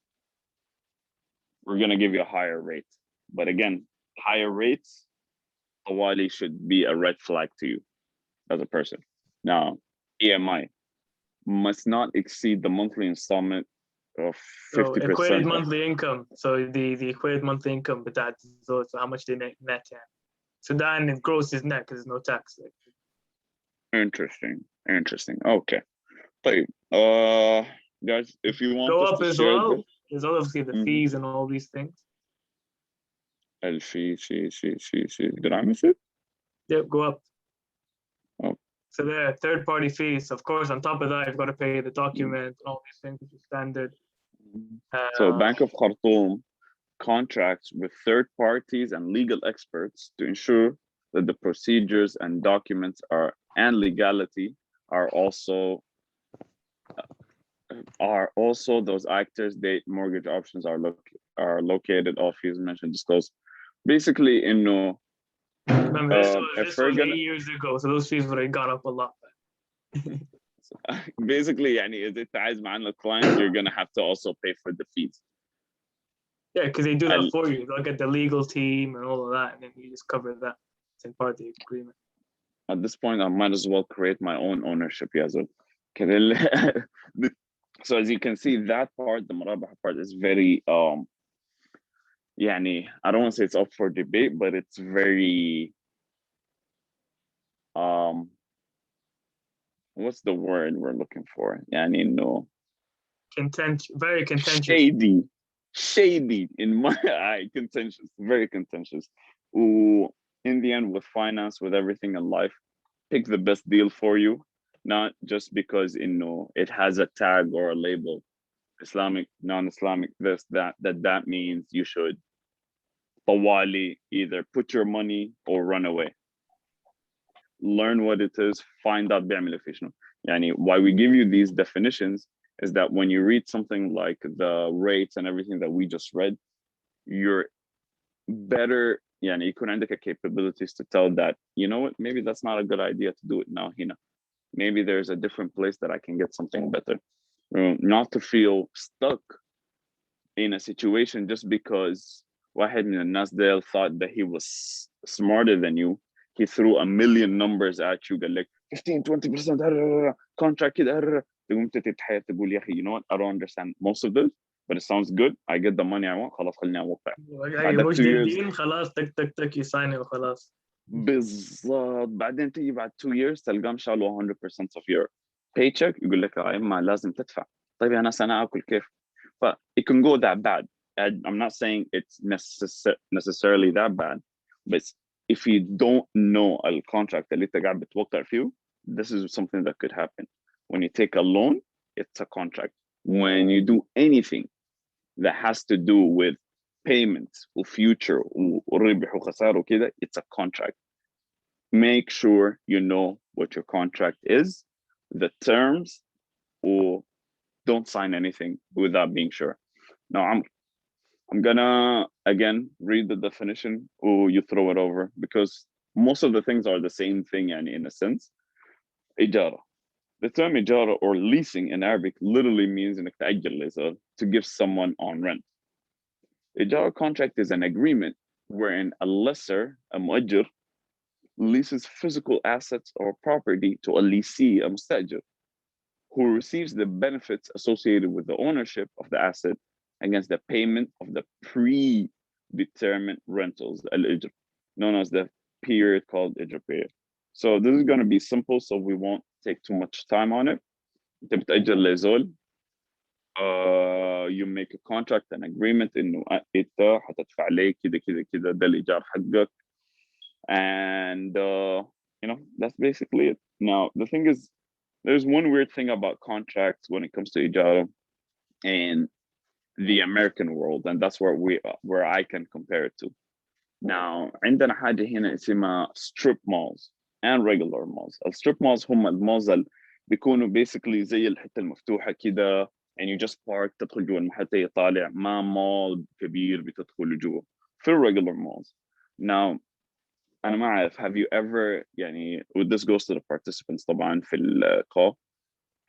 we're gonna give you a higher rate. But again, higher rates, Awali should be a red flag to you as a person. Now, EMI must not exceed the monthly installment of 50%. So equated monthly income. So the equated monthly income, but that's so how much they net. Sudan it gross is net because there's no tax. Interesting. Okay. Guys, if you want go us up to as share well, this, there's obviously the fees and all these things. Did I miss it? Yep, go up. Oh. So there, third-party fees. Of course, on top of that, you've got to pay the document and all these things, which is standard. So Bank of Khartoum contracts with third parties and legal experts to ensure that the procedures and documents and legality are also those actors, date, mortgage options are located, all fees mentioned, disclosed. Basically, remember, this was 8 years ago, so those fees would have gone up a lot. Basically, يعني إذا أنت عايز معنا client, you're gonna have to also pay for the fees. Yeah, because they do that for you. They'll get the legal team and all of that, and then you just cover that. It's in part of the agreement. At this point, I might as well create my own ownership. So as you can see, that part, the Marabah part, is very يعني I don't want to say it's up for debate, but it's very what's the word we're looking for? يعني no. Very contentious. shady in my eye, contentious, very contentious. Ooh, in the end, with finance, with everything in life, pick the best deal for you, not just because it has a tag or a label, Islamic, non-Islamic, this, that means you should tawali, either put your money or run away. Learn what it is, find out بيعمل في شنو. يعني why we give you these definitions is that when you read something like the rates and everything that we just read, you're better, يعني يكون عندك capabilities to tell that, you know what, maybe that's not a good idea to do it now هنا. Maybe there's a different place that I can get something better. Not to feel stuck in a situation just because واحد من الناس there thought that he was smarter than you. He threw a million numbers at you, قال لك 15 20% contract كده تقوم تتحير تقول يا اخي, you know what, I don't understand most of this, but it sounds good, I get the money I want, خلاص خليني اوقع. اي مش دين خلاص تك تك تك يسايني وخلاص. بالضبط. بعدين تيجي بعد 2 years تلقاهم شالوا 100% of your paycheck, يقول لك يا اما لازم تدفع. طيب يا ناس انا اكل كيف؟ ف it can go that bad. I'm not saying it's necessarily that bad, but if you don't know a contract اللي انت قاعد بتوقع فيه, this is something that could happen. When you take a loan, it's a contract. When you do anything that has to do with payments or future وربح وخسارة وكده, it's a contract. Make sure you know what your contract is, the terms, or don't sign anything without being sure. Now, I'm gonna again read the definition, or you throw it over, because most of the things are the same thing, and in a sense. إجارة. The term إجارة or leasing in Arabic literally means إنك تأجر to give someone on rent. إجارة contract is an agreement wherein a lessor, a مؤجر, leases physical assets or property to a lessee, a مستأجر, who receives the benefits associated with the ownership of the asset against the payment of the predetermined rentals, al-ijr, known as the period called ijr period. So this is going to be simple, so we won't take too much time on it. انت بتأجر لزول, you make a contract, an agreement انه انت هتدفع لي كده كده كده ده الإيجار حقك, and you know, that's basically it. Now the thing is, there's one weird thing about contracts when it comes to إيجار in the American world, and that's where I can compare it to. Now عندنا حاجة هنا اسمها strip malls and regular malls. الstrip malls هم المالز اللي بيكونوا basically زي الحتة المفتوحة كده, and you just park تدخل جوا المحل طالع, ما مول كبير بتدخل جوا. في regular malls. Now أنا ما أعرف, have you ever, يعني this goes to the participants طبعا في call,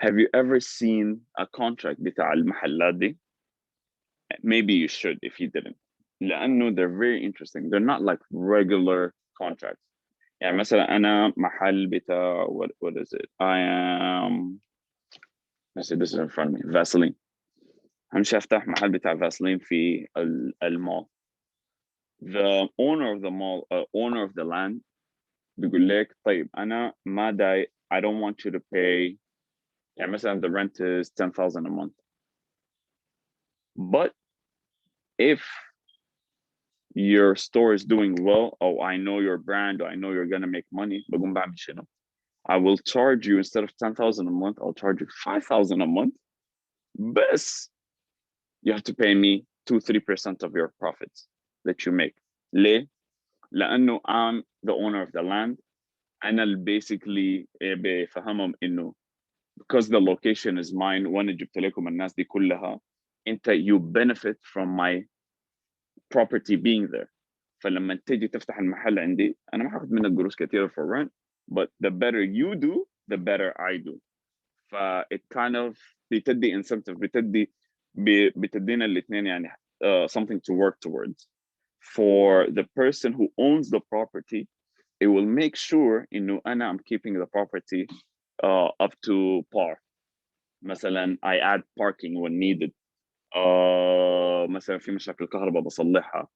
have you ever seen a contract بتاع المحلات دي? Maybe you should if you didn't. لأنه they're very interesting. They're not like regular contracts. يعني مثلا أنا محل بتاع what is it? I am, let's see, this is in front of me, Vaseline. همشي أفتح محل بتاع Vaseline في المall. The owner of the mall, owner of the land, بيقول لك طيب أنا ما داي, I don't want you to pay, يعني مثلا the rent is 10,000 a month. But if your store is doing well, oh, I know your brand, or I know you're gonna make money, بقوم بعمل شنو? I will charge you, instead of 10,000 a month, I'll charge you 5,000 a month. But you have to pay me 2-3% of your profits that you make. ليه؟ لأنه I'm the owner of the land. أنا اللي basically بفهمهم إنه because the location is mine, وأنا جبت لكم الناس دي كلها, أنت you benefit from my property being there. فلما تيجي تفتح المحل عندي, أنا ما هاخد منك قروش كتير for rent, but the better you do, the better I do. it kind of بتدي incentive, بتدينا الاثنين يعني something to work towards. For the person who owns the property, it will make sure إنه أنا I'm keeping the property up to par. مثلا I add parking when needed. مثلا في مشاكل كهرباء بصلحها.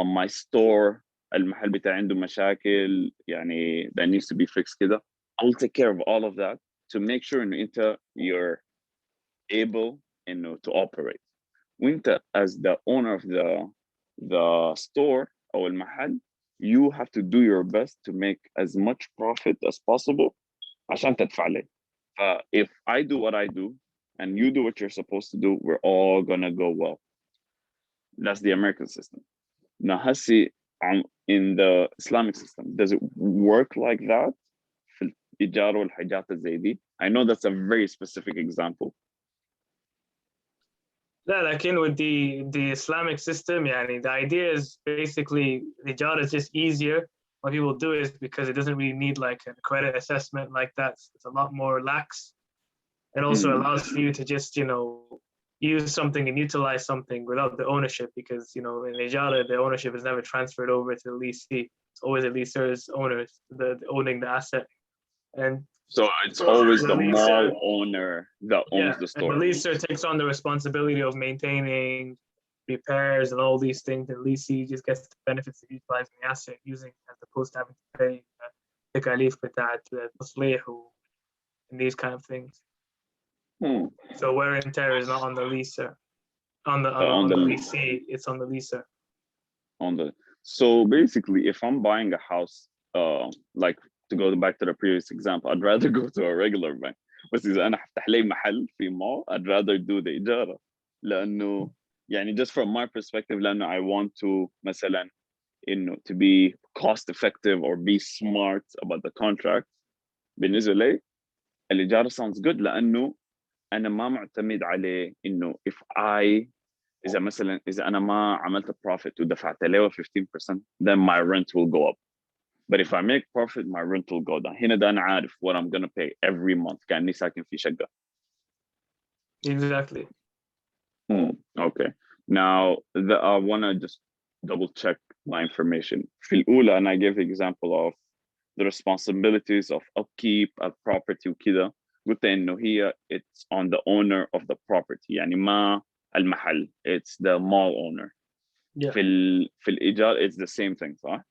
My store, المحل بتاعي عنده مشاكل يعني that needs to be fixed كده. I'll take care of all of that to make sure إنه أنت you're able إنه to operate. وانت as the owner of the store او المحل, you have to do your best to make as much profit as possible عشان تدفع لي. If I do what I do and you do what you're supposed to do, we're all gonna go well. That's the American system. Now, هسي in the Islamic system, does it work like that في الإيجار والحاجات زي دي? I know that's a very specific example. لا لكن with the Islamic system يعني the idea is basically the job is just easier. What people do is because it doesn't really need like a credit assessment like that. It's a lot more lax. It also allows for you to just, you know, use something and utilize something without the ownership, because, you know, in Ijara, the ownership is never transferred over to the leasee. It's always the leaser's owners, the owning the asset. And so it's always the leaser, mall owner that owns the store. And the leaser takes on the responsibility of maintaining repairs and all these things. The leasee just gets the benefits of utilizing the asset, using as opposed to having to pay the kalif بتاعت تصليح and these kind of things. So wear and tear is not on the leaser, on the leasee, it's on the leaser. So basically, if I'm buying a house, like to go back to the previous example, I'd rather go to a regular bank. بس إذا أنا هفتح لي محل في mall, I'd rather do the إيجارة. لأنه يعني just from my perspective, لأنه I want to مثلا إنه to be cost effective or be smart about the contract. بالنسبة لي الإيجارة sounds good لأنه أنا ما معتمد عليه إنه if I إذا أنا ما عملت profit ودفعت له 15%, then my rent will go up. But if I make profit, my rent will go down. هنا ده أنا عارف what I'm gonna pay every month كأني ساكن في شقة. Exactly. Okay. Now, I wanna just double check my information. في الأولى أنا gave the example of the responsibilities of upkeep of property وكده. قلت إنه هي it's on the owner of the property. يعني ما المحل, it's the mall owner. Yeah. في الإيجار it's the same thing, صح?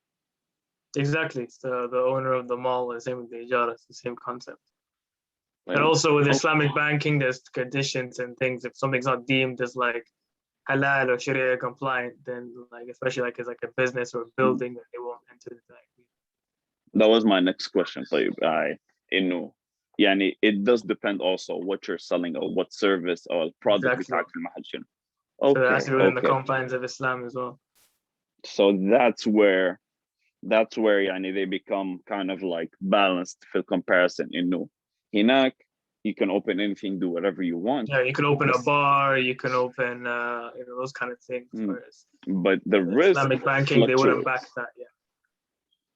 Exactly. It's the owner of the mall, the same with the ijara, it's the same concept. But also with Islamic banking, there's conditions and things. If something's not deemed as like halal or Sharia compliant, then like especially like as like a business or a building, then they won't enter the agreement. That was my next question. So إنه يعني it does depend also what you're selling or what service or product بتاعك في المحل شنو. Okay. So that's within the confines of Islam as well. So that's where يعني they become kind of like balanced for comparison. إنه هناك you can open anything, do whatever you want. Yeah, you can open a bar, you can open you know, those kind of things. But the risk Islamic banking, they wouldn't back that. Yeah.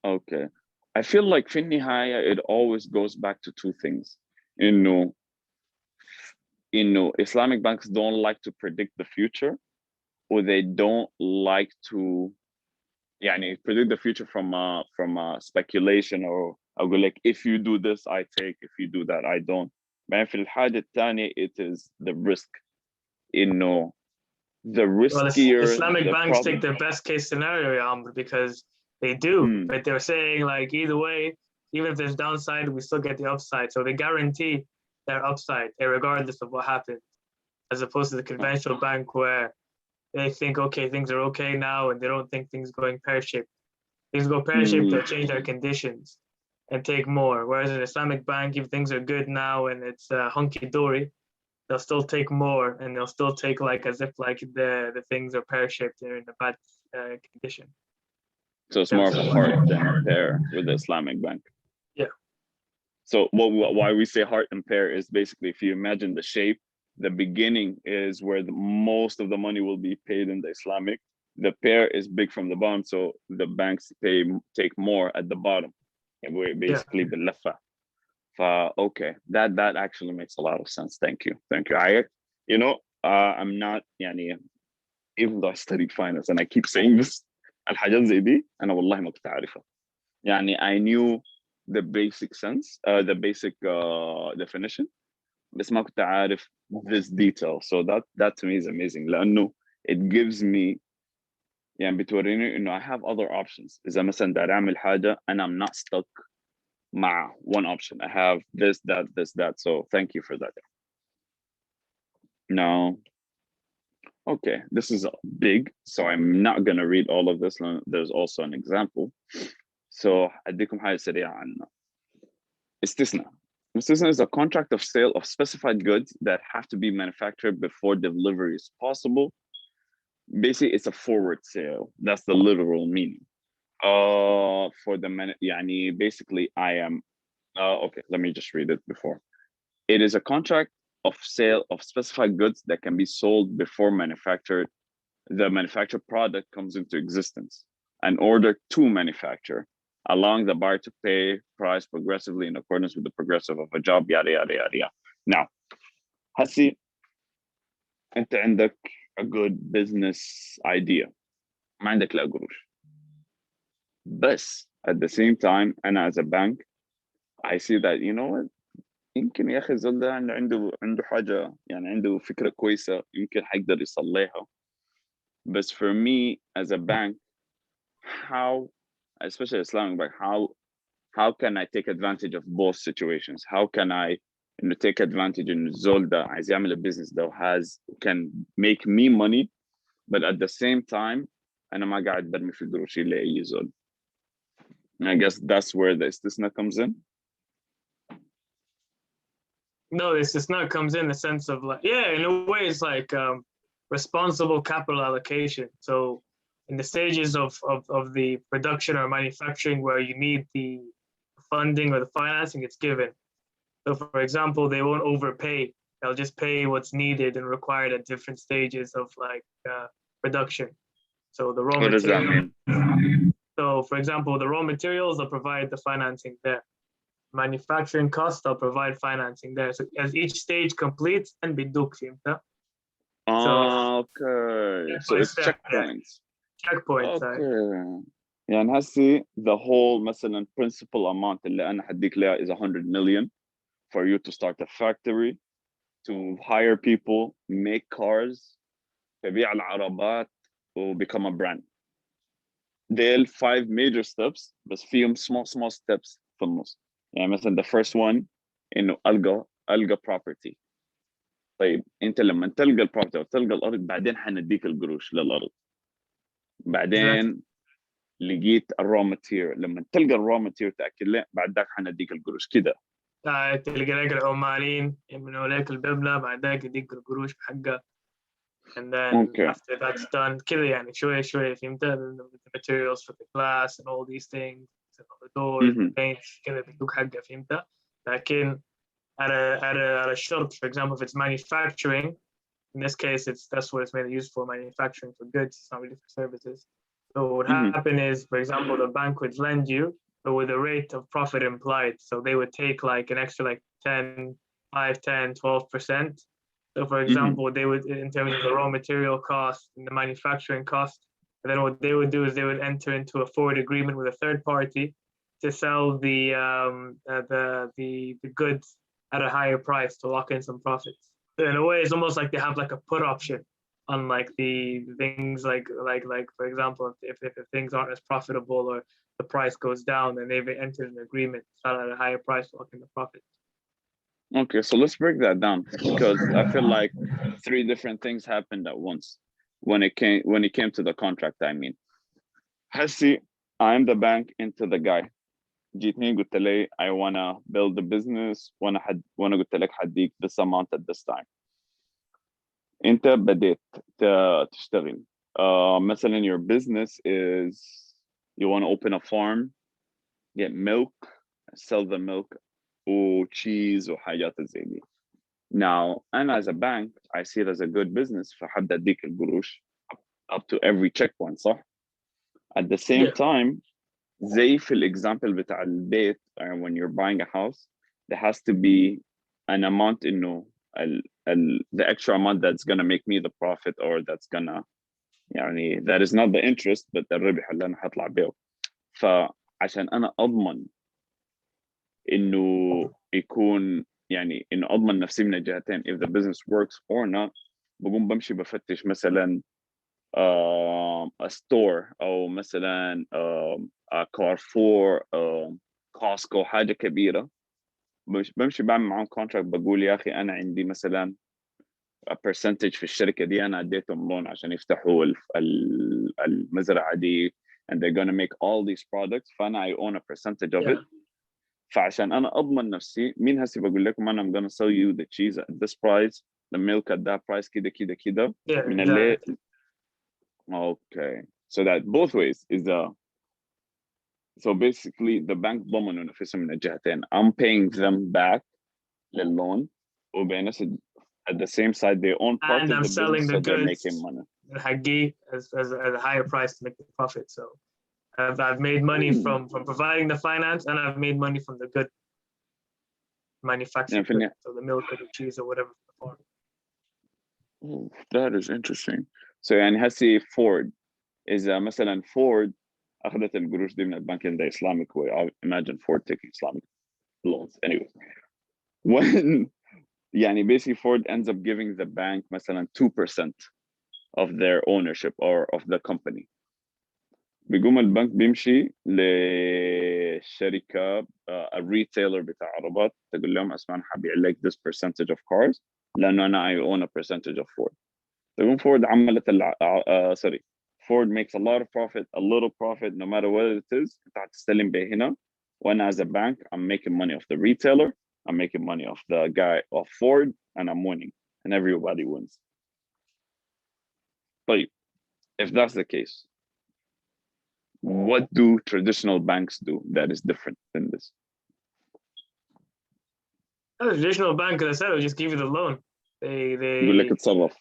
Okay. I feel like في النهاية it always goes back to two things. إنه Islamic banks don't like to predict the future, or they don't like to يعني predict the future from a speculation, or أقول لك if you do this I take, if you do that I don't. ما في الحاجة الثانية it is the risk. إنه the riskier Islamic the banks problem. take the best case scenario, because they do, but they're saying like either way, even if there's downside, we still get the upside. So they guarantee their upside regardless of what happens, as opposed to the conventional bank where they think, okay, things are okay now, and they don't think things going pear-shaped. Things go pear-shaped, they'll change their conditions and take more. Whereas an Islamic bank, if things are good now and it's hunky-dory, they'll still take more, and they'll still take like as if like the things are pear-shaped, they're in a bad condition. So it's more of a heart than a pear with the Islamic bank. Yeah. So why we say heart and pear is basically if you imagine the shape, the beginning is where the most of the money will be paid in the Islamic. The pear is big from the bottom, so the banks take more at the bottom. And we're basically باللفة. Okay, that actually makes a lot of sense. Thank you. I'm not يعني even though I studied finance and I keep saying this, الحاجات زي دي أنا والله ما كنت عارفها. يعني I knew the basic sense, the basic definition, بس ما كنت عارف this detail. So that to me is amazing لأنه it gives me يعني بتوريني إنه I have other options. إذا مثلا داير أعمل حاجة and I'm not stuck مع one option. I have this, that. So thank you for that. No. Okay, this is big, so I'm not gonna read all of this. There's also an example. So أديكم حاجة سريعة عنه. استثناء. استثناء is a contract of sale of specified goods that have to be manufactured before delivery is possible. Basically, it's a forward sale. That's the literal meaning. For the يعني basically I am. Okay, let me just read it before. It is a contract of sale of specified goods that can be sold before the manufactured product comes into existence. An order to manufacture, allowing the buyer to pay price progressively in accordance with the progressive of a job, yada yada yada yada. Now, هسي أنت عندك a good business idea. ما عندك لا قروش. بس at the same time أنا as a bank I see that you know what يمكن يا أخي الزول ده عنده حاجة يعني عنده فكرة كويسة يمكن حيقدر يصلحها. But for me as a bank, how, especially Islamic bank, how can I take advantage of both situations? How can I take advantage in Zolda عايز يعمل a business that can make me money, but at the same time أنا ما قاعد برمي في قروشي لأي زول. I guess that's where the istisna comes in. No, this just not comes in the sense of like, yeah, in a way it's like responsible capital allocation. So in the stages of the production or manufacturing where you need the funding or the financing, it's given. So for example, they won't overpay. They'll just pay what's needed and required at different stages of like production. So the raw What does that material. mean? So for example, the raw materials, they'll provide the financing there. Manufacturing costs, they'll provide financing there. So as each stage completes, and بيدوك فهمت. Okay, so it's checkpoints. Checkpoints. Okay. يعني هسي the whole مثلا principal amount اللي أنا حديك لها is 100 million for you to start a factory, to hire people, make cars, تبيع العربات و become a brand. They're 5 major steps بس فيهم small steps في النص. يعني مثلا the first one إنه ألقى property. طيب أنت لما تلقى البروبرتي وتلقى الأرض بعدين حنديك القروش للأرض. بعدين لقيت الرو ماتيريال، لما تلقى الرو ماتيريال تاكد له بعد ذاك حنديك القروش كده. تلقى لك العمالين يعملوا لك المبلغ بعد ذاك يديك القروش بحقها. And then after that's done كده يعني شوية فهمت the materials for the glass and all these things and all the doors and paints كده بيدوك حقها فهمت. لكن على الشرط, for example, if it's manufacturing, in this case that's what it's mainly used for, manufacturing for goods, it's not really for services. So what would happen is, for example, the bank would lend you but with a rate of profit implied. So they would take like an extra like 10, 5, 10, 12%. So for example, they would, in terms of the raw material cost and the manufacturing cost, and then what they would do is they would enter into a forward agreement with a third party to sell the goods at a higher price to lock in some profits. So in a way, it's almost like they have like a put option on like the things like for example, if things aren't as profitable or the price goes down, then they've entered an agreement to sell at a higher price to lock in the profit. Okay, so let's break that down because I feel like 3 different things happened at once when it came to the contract. I mean, هسي I'm the bank into the guy. جيتني قلت لي I wanna build a business وانا قلت لك حديك this amount at this time. انت بديت تشتغل. مثلا your business is you want to open a farm, get milk, sell the milk وcheese وحاجات زي دي. Now أنا as a bank I see it as a good business فحبدأ أديك القروش up to every checkpoint صح؟ At the same time زي في الexample بتاع البيت when you're buying a house there has to be an amount إنه the extra amount that's gonna make me the profit or that's gonna يعني that is not the interest but الربح اللي أنا حطلع بيه. فعشان أنا أضمن إنه يكون يعني إنه أضمن نفسي من الجهتين if the business works or not بقوم بمشي بفتش مثلا a store أو مثلا كارفور كوسكو حاجة كبيرة بمشي بعمل معهم contract بقول يا أخي أنا عندي مثلا a percentage في الشركة دي أنا اديتهم لون عشان يفتحوا المزرعة دي and they're gonna make all these products فأنا I own a percentage of it. فعشان أنا أضمن نفسي مين هسي بقول لكم أنا I'm gonna sell you the cheese at this price, the milk at that price كده كده كده من اللي okay so that both ways is so basically the bank ضمنوا نفسهم من الجهتين. I'm paying them back لللون وبينس at the same side they own part and of I'm the selling business the so they're goods making money as a higher price to make the profit. So I've made money from providing the finance, and I've made money from the good manufactured goods, so the milk or the cheese or whatever. Oh, that is interesting. So يعني هسي Ford إذا مثلا Ford أخذت القروش دي من البنك in the Islamic way, I imagine Ford taking Islamic loans. Anyway, when يعني basically Ford ends up giving the bank مثلا 2% of their ownership or of the company. بيقوم البنك بيمشي للشركة a retailer بتاع عربات تقول لهم اسمع حبيع لك this percentage of cars لأنه أنا I own a percentage of Ford. تقوم Ford عملت sorry Ford makes a lot of profit, a little profit, no matter what it is. أنت هتستلم به هنا. When as a bank, I'm making money off the retailer, I'm making money off the guy of Ford, and I'm winning, and everybody wins. But if that's the case, what do traditional banks do that is different than this? The traditional bank, as I said, will just give you the loan. They يقول لك اتصرف.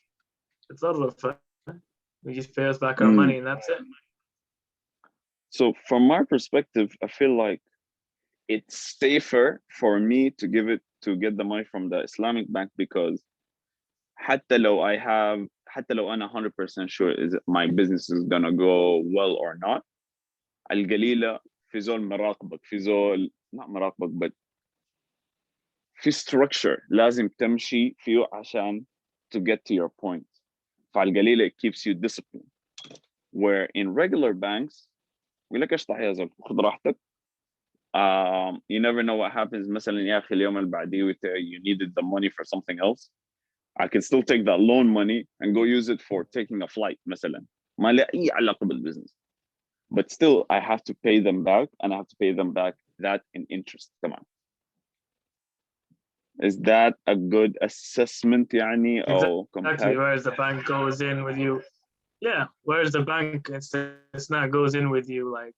We just pay us back our money, and that's it. So from my perspective, I feel like it's safer for me to get the money from the Islamic bank because حتى لو أنا 100% sure is my business is gonna go well or not, القليلة في زول مراقبك في زول not مراقبك but في structure لازم تمشي فيه عشان to get to your point. فالقليلة it keeps you disciplined. Where in regular banks يقول لك اشطح يا زول خذ راحتك. You never know what happens. مثلا يا أخي اليوم اللي بعديه you needed the money for something else. I can still take that loan money and go use it for taking a flight مثلا. ما له أي علاقة بالbusiness. But still, I have to pay them back, and I have to pay them back that in interest. Come on. Is that a good assessment, يعني? Exactly. Whereas the bank goes in with you. Yeah. Whereas the bank it's not goes in with you like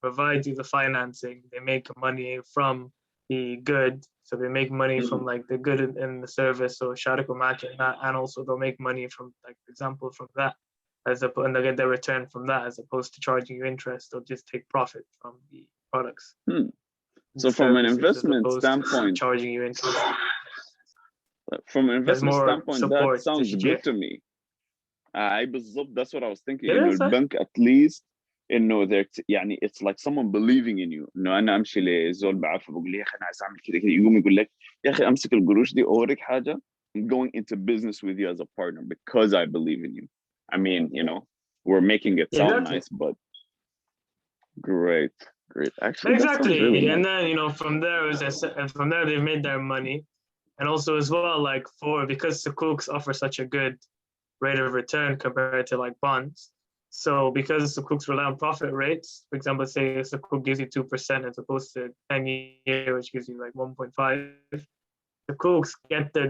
provides you the financing. They make money from the good. So they make money from like the good in the service. So Shariko match and also they'll make money from like example from that. And they get their return from that as opposed to charging you interest or just take profit from the products. So from an investment standpoint, charging you interest. From an investment standpoint, that sounds good to me. بالضبط, that's what I was thinking. إنه البنك at least إنه يعني it's like someone believing in you. إنه أنا أمشي لزول بعرفه بقول لي يا أخي أنا عايز أعمل كده كده يقوم يقول لك يا أخي أمسك القروش دي أوريك حاجة. I'm going into business with you as a partner because I believe in you. I mean, we're making it sound nice, but great. Actually, exactly. Really and nice. then from there they've made their money, and also as well like because Sukuks offer such a good rate of return compared to like bonds. So because Sukuks rely on profit rates, for example, say Sukuk gives you 2% as opposed to 10-year, which gives you like 1.5. Sukuks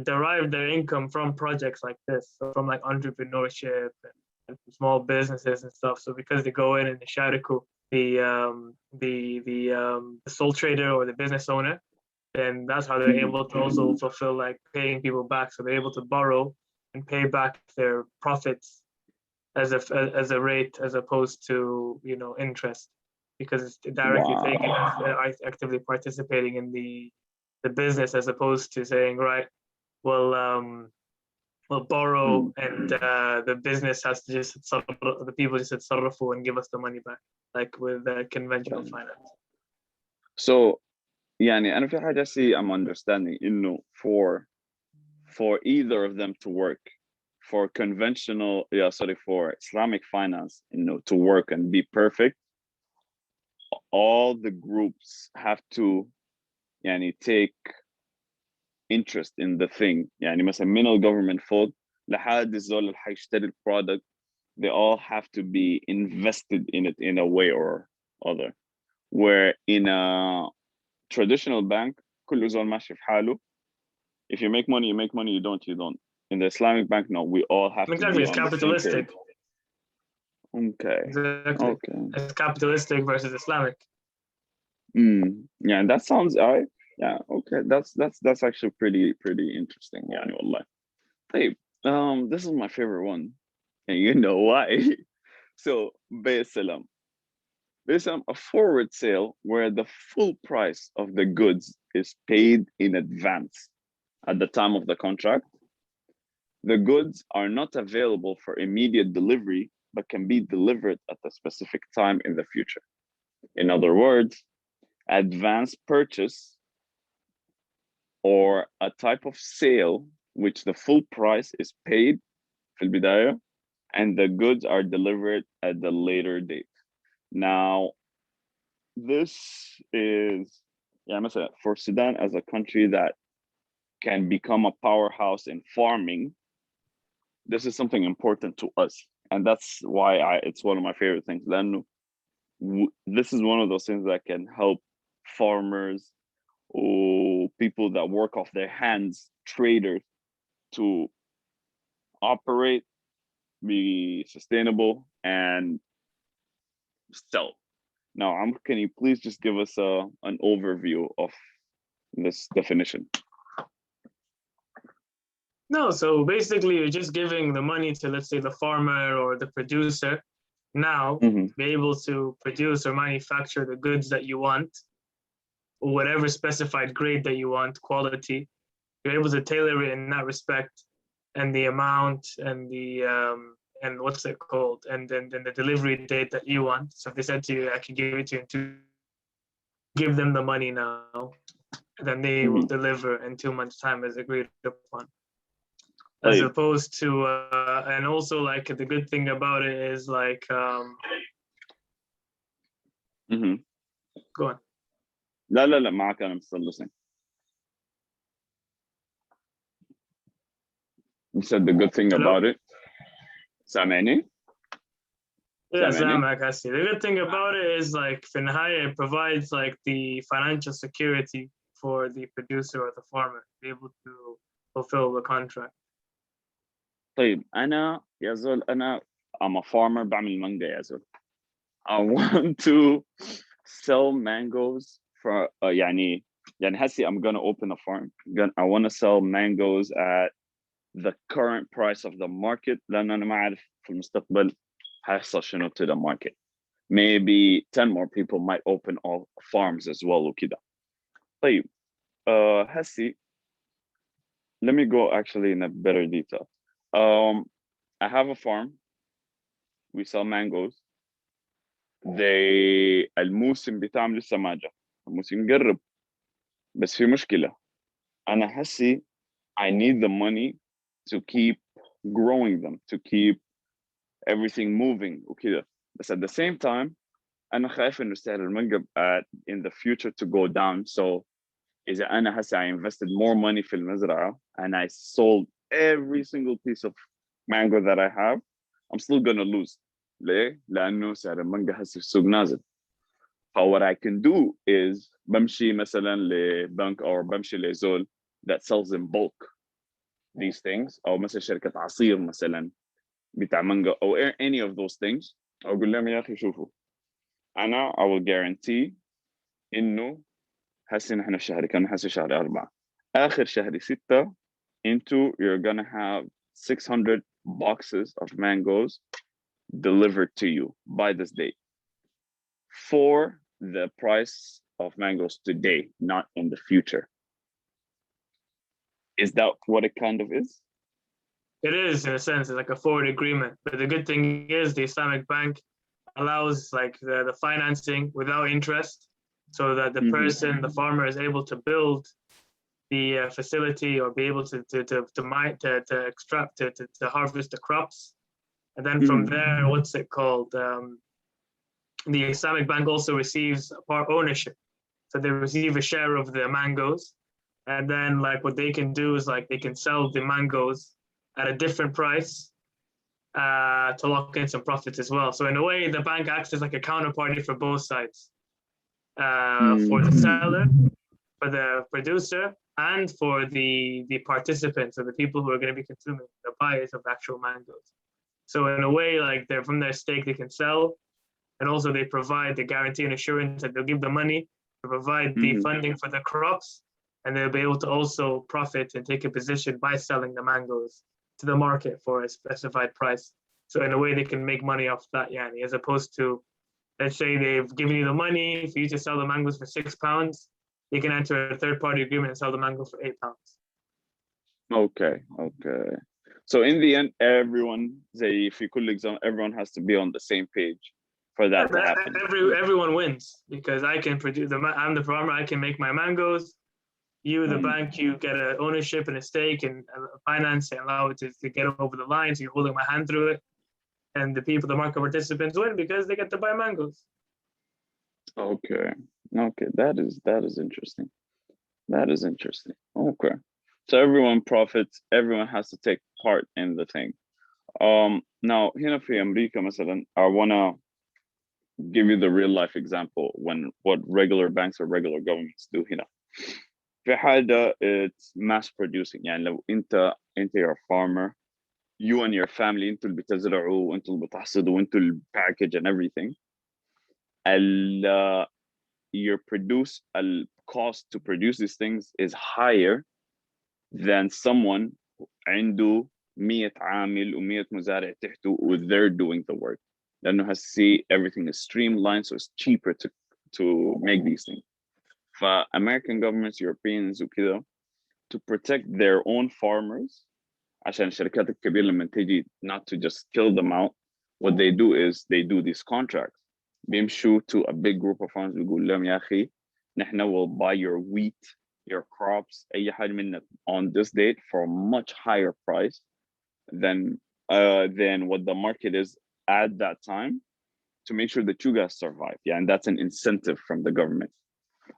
derive their income from projects like this, so from like entrepreneurship and small businesses and stuff. So because they go in and they shariku the sole trader or the business owner, then that's how they're able to also fulfill like paying people back. So they're able to borrow and pay back their profits as a rate as opposed to interest, because it's directly taken as actively participating in the business as opposed to saying right, we'll borrow and the business has to just the people just يتصرفوا and give us the money back like with conventional finance. So يعني أنا في حاجة I'm understanding إنه for either of them to work, for for Islamic finance, to work and be perfect, all the groups have to take interest in the thing. يعني مثلا من الgovernment فوق لحد الزول اللي حيشتري البرودكت. They all have to be invested in it in a way or other. Where in a traditional bank, كل زول ماشي في حاله. If you make money, you make money. You don't, you don't. In the Islamic bank, no, we all have to Exactly, be it's on the same capitalistic. page. Okay. Exactly. Okay. It's capitalistic versus Islamic. Yeah, that sounds alright. Yeah, okay. That's actually pretty interesting. يعني والله. طيب, this is my favorite one. And you know why? So, Baysalam. Baysalam, a forward sale where the full price of the goods is paid in advance at the time of the contract. The goods are not available for immediate delivery, but can be delivered at a specific time in the future. In other words, advance purchase or a type of sale which the full price is paid في البداية and the goods are delivered at the later date. Now, this is, مثلا, for Sudan as a country that can become a powerhouse in farming, this is something important to us. And that's why it's one of my favorite things. Then this is one of those things that can help farmers or people that work off their hands, traders, to operate, be sustainable, and sell. Now, can you please just give us an overview of this definition? No, so basically you're just giving the money to, let's say, the farmer or the producer now be able to produce or manufacture the goods that you want, or whatever specified grade that you want, quality. You're able to tailor it in that respect, and the amount and the and what's it called, and then the delivery date that you want. So if they said to you, I can give it to you in 2, give them the money now, and then they will deliver in 2 months' time as agreed upon. As opposed to, and also like the good thing about it is like, go on. لا معك أنا still listening. You said the good thing about it. سامعني? Yeah, سامعك هسي. The good thing about it is like في النهاية it provides like the financial security for the producer or the farmer to be able to fulfill the contract. طيب أنا يا زول I'm a farmer بعمل مانجا يا زول. I want to sell mangoes for يعني هسي I'm gonna open a farm. I want to sell mangoes at the current price of the market لأن أنا ما أعرف في المستقبل هيحصل شنو to the market. Maybe 10 more people might open all farms as well وكده. طيب هسي let me go actually in a better detail. I have a farm. We sell mangoes. الموسم بتاعهم لسه ما جا. الموسم قرب. بس في مشكلة. أنا هسي I need the money to keep growing them, to keep everything moving وكده. بس at the same time أنا خايف إنه سعر المانجا in the future to go down. So إذا أنا هسي I invested more money في المزرعة and I sold every single piece of mango that I have, I'm still gonna lose. ليه؟ لأنه سعر المانجا هسي في السوق نازل. So what I can do is بمشي مثلا لبنك أو بمشي لزول that sells in bulk these things, أو مثلا شركة عصير مثلا بتاع مانجا أو any of those things. أقول لهم يا أخي شوفوا أنا I will guarantee إنه هسي نحن في شهر كم؟ هسي شهر 4. آخر شهر 6 into you're gonna have 600 boxes of mangoes delivered to you by this date for the price of mangoes today, not in the future. Is that what it kind of is? It is, in a sense, it's like a forward agreement. But the good thing is the Islamic bank allows like the financing without interest, so that the person, the farmer, is able to build the facility or be able to extract, to harvest the crops. And then from there, what's it called? The Islamic bank also receives part ownership. So they receive a share of the mangoes. And then like what they can do is like they can sell the mangoes at a different price to lock in some profits as well. So in a way, the bank acts as like a counterparty for both sides, for the seller, for the producer, and for the participants, or the people who are going to be consuming, the buyers of the actual mangoes. So in a way, like they're from their stake, they can sell, and also they provide the guarantee and assurance that they'll give the money to provide the funding for the crops, and they'll be able to also profit and take a position by selling the mangoes to the market for a specified price. So in a way, they can make money off that, yani, as opposed to, let's say they've given you the money for you to sell the mangoes for £6, you can enter a third-party agreement and sell the mango for £8. Okay. So in the end, everyone, say if you could example, everyone has to be on the same page for that to happen. Everyone wins, because I can produce I'm the farmer, I can make my mangoes. You, the bank, you get an ownership and a stake and finance and allow it to get over the line. So you're holding my hand through it. And the people, the market participants win because they get to buy mangoes. Okay. That is interesting. Okay. So everyone profits, everyone has to take part in the thing. Now هنا في أمريكا مثلا, I wanna give you the real life example what regular banks or regular governments do هنا. في حاجة it's mass producing, يعني لو انت you're a farmer, you and your family انتوا اللي بتزرعوا وانتوا اللي بتحصدوا وانتوا اللي package and everything. Your cost to produce these things is higher than someone عنده 100 عامل و100 مزارع تحته و they're doing the work. لأنه هسي everything is streamlined, so it's cheaper to make these things. For American governments, Europeans وكذا, to protect their own farmers, عشان الشركات الكبيرة لما تيجي not to just kill them out, what they do is they do these contracts. بيمشوا to a big group of farmers بيقول لهم يا أخي نحن will buy your wheat, your crops, أي حاجة منك on this date for a much higher price than what the market is at that time, to make sure that you guys survive. Yeah, and that's an incentive from the government.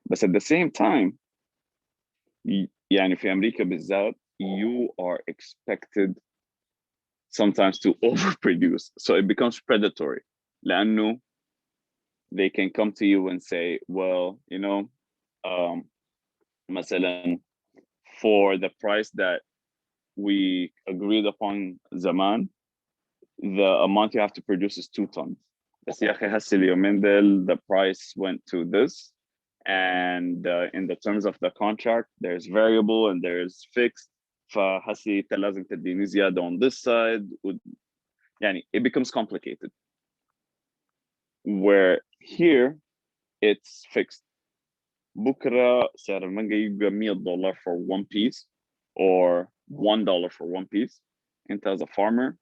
But at the same time, يعني في أمريكا بالذات, you are expected sometimes to overproduce, so it becomes predatory. لأنه they can come to you and say, well, مثلا, for the price that we agreed upon zaman, the amount you have to produce is 2 tons. بس يا أخي هسه اليومين ديل the price went to this, and in the terms of the contract, there's variable and there's fixed. فهسه انت لازم تديني زيادة on this side. يعني it becomes complicated. Where here it's fixed. بكرة سعر المانجا يبقى $100 for one piece or $1 for one piece. انت as a farmer,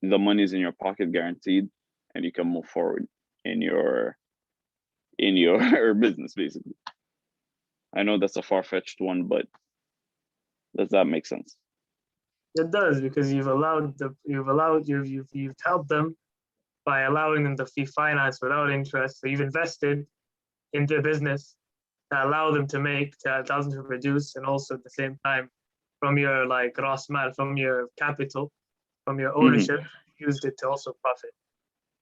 the money is in your pocket guaranteed, and you can move forward in your business, basically. I know that's a far-fetched one, but does that make sense? It does, because you've helped them by allowing them to be financed without interest. So you've invested into a business to allow them to allow them to produce, and also at the same time, from your like ras mal, from your capital, from your ownership, used it to also profit.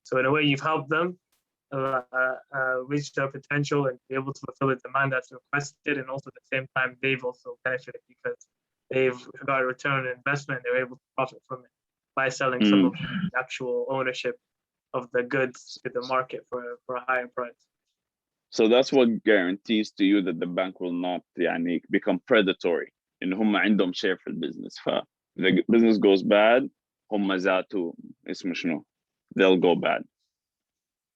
So in a way, you've helped them reach their potential and be able to fulfill the demand that's requested, and also at the same time, they've also benefited because they've got a return on investment. They're able to profit from it by selling some of the actual ownership of the goods to the market for a higher price. So that's what guarantees to you that the bank will not يعني become predatory, إن هم عندهم share في البيزنس. The business goes bad, هم ذاته اسمه شنو, they'll go bad.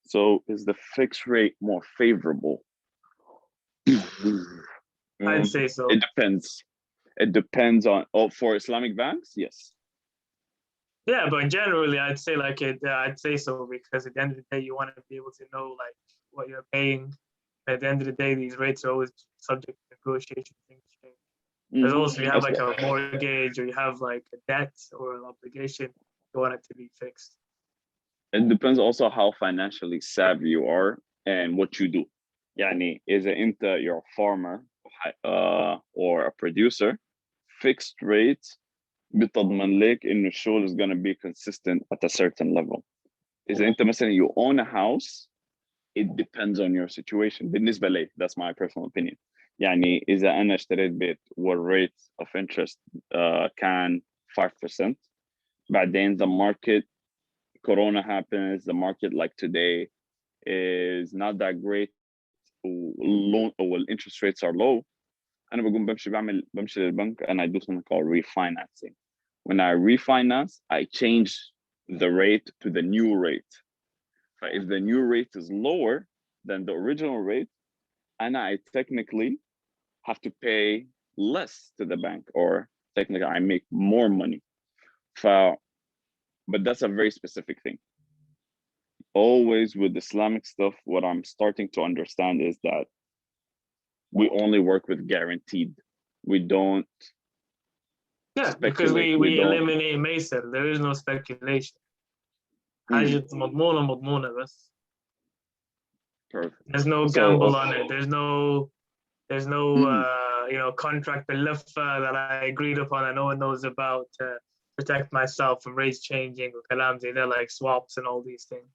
So is the fixed rate more favorable? I'd say so. It depends. It depends on, for Islamic banks, yes. Yeah, but generally, I'd say I'd say so, because at the end of the day, you want to be able to know like what you're paying. At the end of the day, these rates are always subject to negotiation. Things change. There's also, you have like a mortgage, or you have like a debt or an obligation, you want it to be fixed. It depends also how financially savvy you are and what you do. يعني إذا أنت you're a farmer or a producer, fixed rates بتضمن لك إنه الشغل is gonna be consistent at a certain level. إذا أنت مثلا you own a house, it depends on your situation. بالنسبة لي, that's my personal opinion. يعني إذا أنا اشتريت بيت والrate of interest كان 5%, بعدين the market, Corona happens, the market like today is not that great, or interest rates are low, أنا بقوم بمشي للبنك and I do something called refinancing. When I refinance, I change the rate to the new rate. But if the new rate is lower than the original rate, and I technically have to pay less to the bank, or technically I make more money. But that's a very specific thing. Always with Islamic stuff, what I'm starting to understand is that we only work with guaranteed. We don't because speculate. we eliminate Mason. There is no speculation. حاجة مضمونة بس. Perfect. There's no gamble on it. There's no contract باللفة that I agreed upon that no one knows about to protect myself from rates changing or كلام زي ده, like swaps and all these things.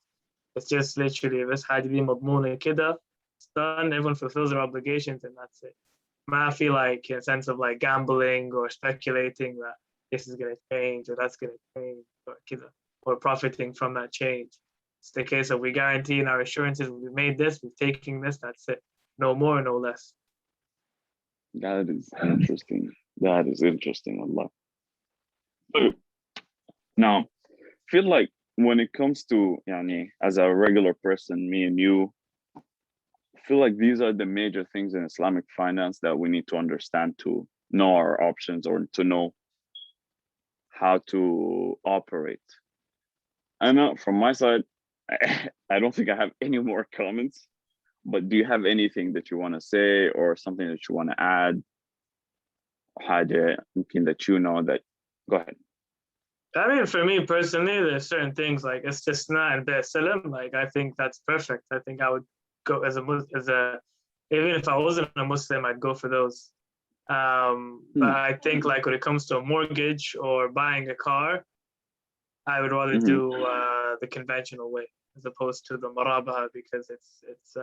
It's just literally بس حاجة دي مضمونة كده. It's done. Everyone fulfills their obligations and that's it. I feel like a sense of like gambling or speculating that this is going to change or that's going to change or profiting from that change. It's the case of we guarantee in our assurances we've made this, we've taken this, that's it. No more, no less. That is interesting. That is interesting, Allah. Now, I feel like when it comes to, as a regular person, me and you, I feel like these are the major things in Islamic finance that we need to understand to know our options or to know how to operate. I know from my side, I don't think I have any more comments, but do you have anything that you want to say or something that you want to add? حاجة يمكن that you know that, go ahead. I mean, for me personally, there's certain things like istisna and salam. Like, I think that's perfect. I think I would go even if I wasn't a Muslim, I'd go for those. But I think like when it comes to a mortgage or buying a car, I would rather do the conventional way as opposed to the marabaha because it's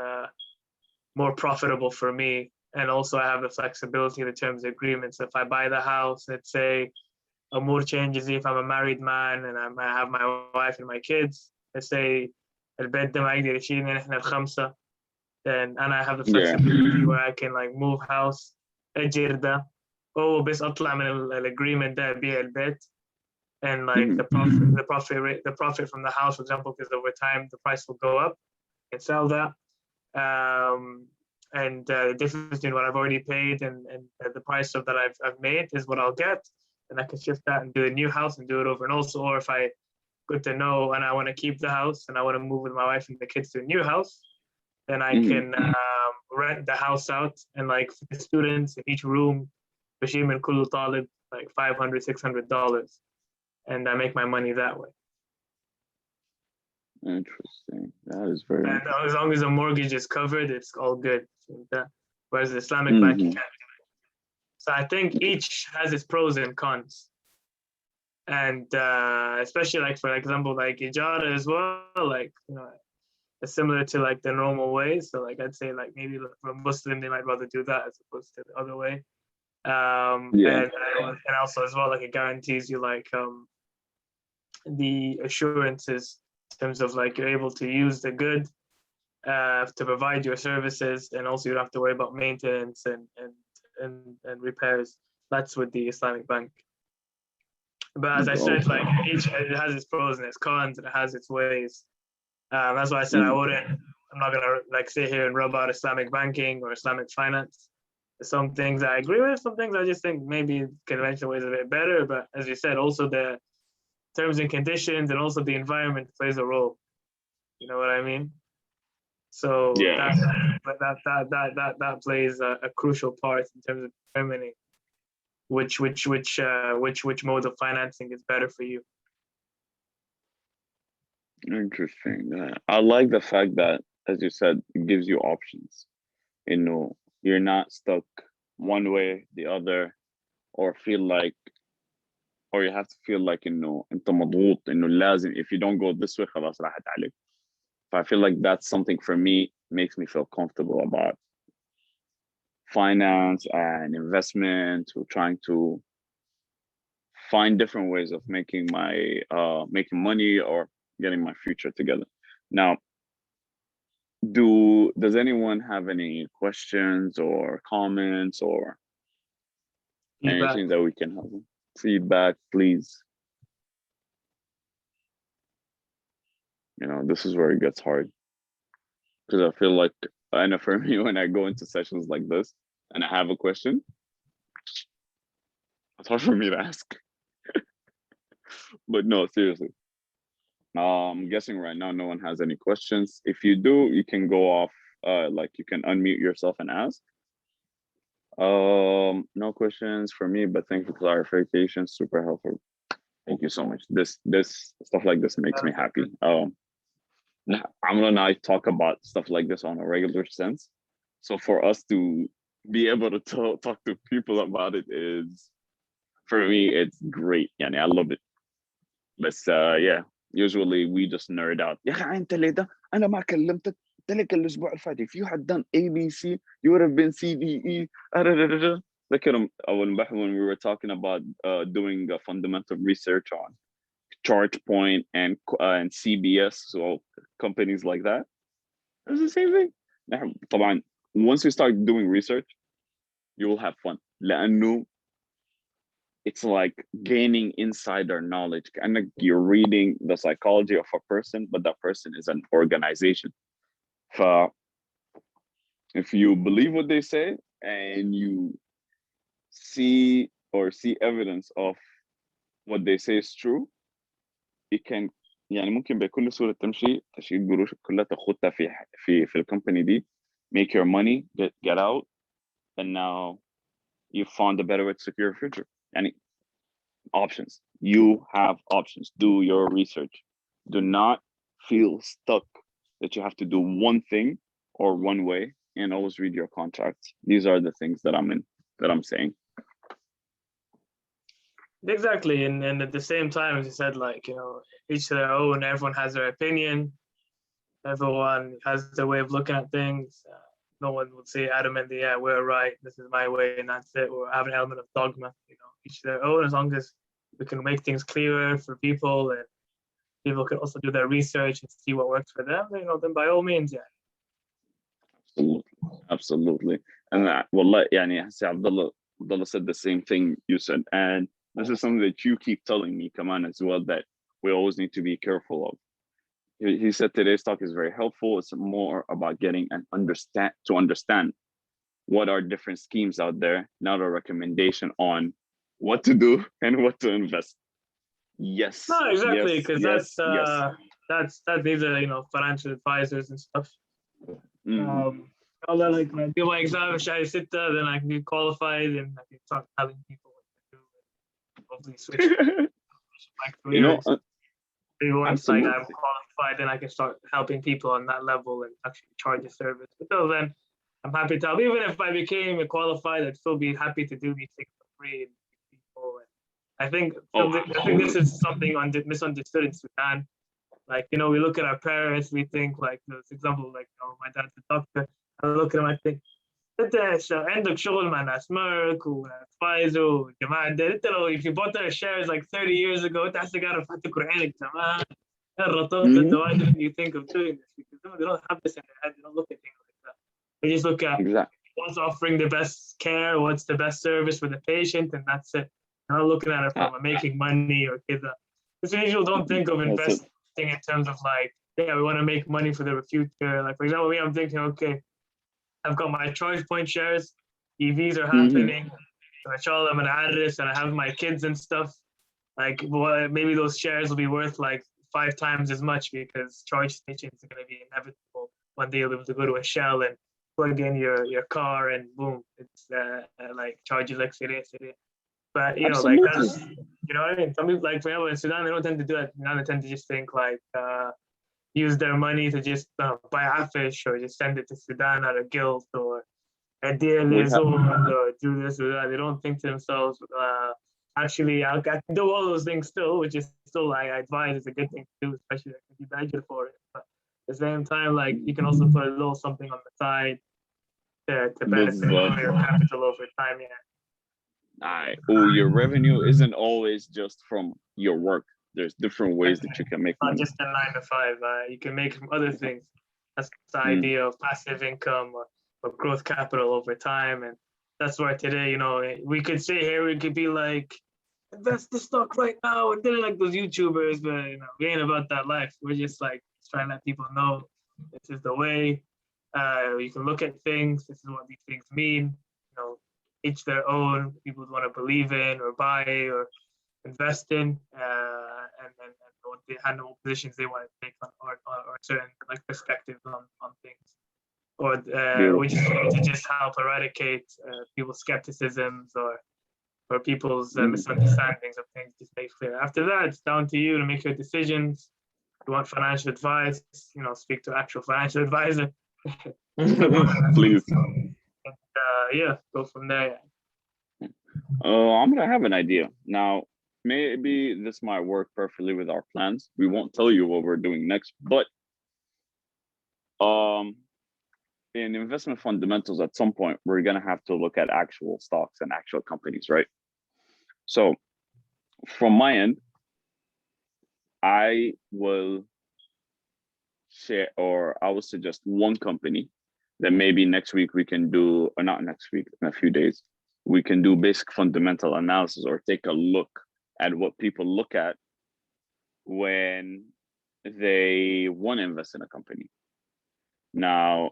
more profitable for me. And also I have the flexibility in the terms of agreements. If I buy the house, let's say a more changes if I'm a married man and I have my wife and my kids, let's say البيت ده ما يقدر يشيلنا نحن الخمسة, then and I have the flexibility where I can like move house, أجر ده, بس أطلع من الagreement ده أبيع البيت, and like the profit from the house, for example, because over time the price will go up and sell that. And the difference between what I've already paid and the price of that I've made is what I'll get, and I can shift that and do a new house and do it over. And also, or if I good to know and I want to keep the house and I want to move with my wife and the kids to a new house, then I can rent the house out, and like for the students in each room, بشيل من كل طالب like $500, $600, and I make my money that way. Interesting. That is very interesting. As long as the mortgage is covered, it's all good. Whereas the Islamic bank, you can't. So I think each has its pros and cons. And especially like, for example, like ijara as well, like, it's similar to like the normal way. So like, I'd say like maybe for a Muslim, they might rather do that as opposed to the other way. And also as well, like it guarantees you like the assurances in terms of like you're able to use the good to provide your services, and also you don't have to worry about maintenance and repairs. That's with the Islamic bank. But as I said, like it has its pros and its cons, and it has its ways. That's why I said I'm not gonna like sit here and rub out Islamic banking or Islamic finance. Some things I agree with, some things I just think maybe conventional ways are a bit better. But as you said, also the terms and conditions and also the environment plays a role. You know what I mean? So that plays a crucial part in terms of determining which mode of financing is better for you. Interesting. I like the fact that, as you said, it gives you options. You're not stuck one way, the other, or feel like or you have to feel like إنه أنت مضغوط إنه لازم if you don't go this way خلاص راحت عليك. I feel like that's something for me makes me feel comfortable about finance and investment, or trying to find different ways of making making money or getting my future together. Now, does anyone have any questions or comments or Feedback. anything that we can have? Feedback, please. You know, this is where it gets hard, because I feel like, I know for me, when I go into sessions like this and I have a question, it's hard for me to ask. But no, seriously. I'm guessing right now no one has any questions. If you do, you can go off, like you can unmute yourself and ask. No questions for me, but thank you for clarification. Super helpful. Thank you so much. This stuff like this makes me happy. Amr and I talk about stuff like this on a regular sense. So for us to be able to talk to people about it is, for me, it's great. Yani, I love it. But yeah, usually we just nerd out. يا أخي أنت ليه ده؟ أنا ما كلمتك. قلت لك الأسبوع الفاتي if you had done ABC, you would have been CDE. ذكر أول امبارح when we were talking about doing fundamental research on ChargePoint and CBS, so companies like that. It's the same thing. طبعا once you start doing research, you will have fun. لأنه it's like gaining insider knowledge. And like you're reading the psychology of a person, but that person is an organization. If you believe what they say and you see evidence of what they say is true, it can يعني ممكن بكل سهولة تمشي تشيل قروش كلها تاخدها في الكومباني دي, make your money, get out, and now you found a better way to secure your future. And options. You have options. Do your research. Do not feel stuck that you have to do one thing or one way, and always read your contracts. These are the things that I'm saying. Exactly. And at the same time, as you said, like, you know, each to their own, everyone has their opinion. Everyone has their way of looking at things. No one would say adamantly, yeah, we're right, this is my way, and that's it, or have an element of dogma. You know, each to their own, as long as we can make things clearer for people and people can also do their research and see what works for them, you know, then by all means, yeah. Absolutely. And wallah, يعني هسي Abdullah said the same thing you said, and this is something that you keep telling me, Kaman, as well, that we always need to be careful of. He said today's talk is very helpful. It's more about getting and understand what are different schemes out there, not a recommendation on what to do and what to invest. Yes. No, exactly, because yes, that these are, you know, financial advisors and stuff. I'll like do my exam if I sit there, then I can get qualified and I can start telling people what to do and hopefully switch my career. You know, once like I'm qualified, then I can start helping people on that level and actually charge a service. But till then, I'm happy to help. Even if I became a qualified, I'd still be happy to do these things for free and people. And I think this is something misunderstood in Sudan. Like, you know, we look at our parents, we think like, for example, like, you know, my dad's a doctor. I look at him, I think, انت عندك شغل مع ناس مارك وفايزر والجماعه ده. انت لو if you bought their shares like 30 years ago انت هسه قاعد فاتك عينك تمام. Why didn't you think of doing this? Because they don't have this in their head. They don't look at things like that. They just look at what's offering the best care, what's the best service for the patient, and that's it. They're not looking at it from making money or كذا. Because people don't think of investing in terms of like, yeah, we want to make money for the future. Like, for example, me, I'm thinking, okay, I've got my ChargePoint shares, EVs are happening, inshallah, I'm an artist and I have my kids and stuff. Like, well, maybe those shares will be worth like 5 times as much because charge stations are going to be inevitable. One day you'll be able to go to a Shell and plug in your car and boom, it's like charges like serious. But, you know, like that's, you know what I mean? Some people, like, for example, in Sudan, they don't tend to do that. Now they tend to just think like, use their money to just buy a fish or just send it to Sudan out of guilt or a deal or do this or that. They don't think to themselves, actually, I can do all those things still, which is still I advise is a good thing to do, especially if you budget for it. But at the same time, like you can also put a little something on the side to benefit from your capital over time. Yeah. Your revenue isn't always just from your work. There's different ways that you can make Not money. just a 9 to 5. You can make from other things. That's the idea of passive income or growth capital over time. And that's why today, we could sit here, we could be like, invest the stock right now, and then like those YouTubers, but we ain't about that life. We're just like trying to let people know this is the way. You can look at things. This is what these things mean. Each their own. People want to believe in or buy or invest in, and what they handle positions they want to take on or certain like perspectives on things. Or we just need to just help eradicate people's skepticisms or people's misunderstandings of things to stay clear. After that, it's down to you to make your decisions. If you want financial advice, speak to actual financial advisor. Please. And, go from there. I'm gonna have an idea now. Maybe this might work perfectly with our plans. We won't tell you what we're doing next, but in investment fundamentals, at some point, we're gonna have to look at actual stocks and actual companies, right? So from my end, I will share, or I will suggest one company that maybe next week we can do, or not next week, in a few days, we can do basic fundamental analysis or take a look at what people look at when they want to invest in a company. Now,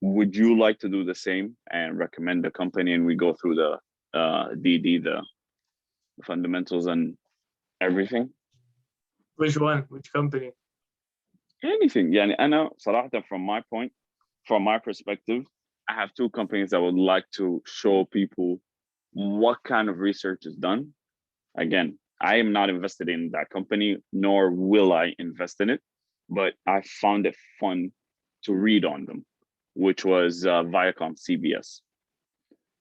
would you like to do the same and recommend the company, and we go through the the fundamentals and everything? Which one? Which company? Anything. Yeah, I know. صراحة, from my perspective, I have two companies that would like to show people what kind of research is done. Again, I am not invested in that company, nor will I invest in it, but I found it fun to read on them, which was Viacom CBS.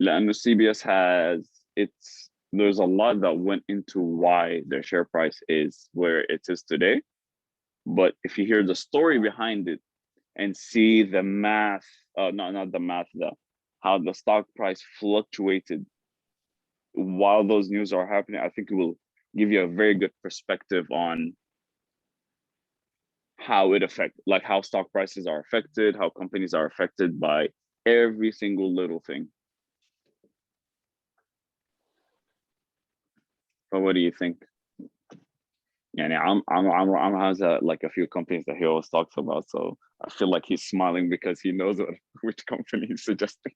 لأنه CBS there's a lot that went into why their share price is where it is today. But if you hear the story behind it and see the math, not the math, how the stock price fluctuated while those news are happening, I think it will give you a very good perspective on how it affects, like how stock prices are affected, how companies are affected by every single little thing. But what do you think? I'm has like a few companies that he always talks about, so I feel like he's smiling because he knows which company he's suggesting.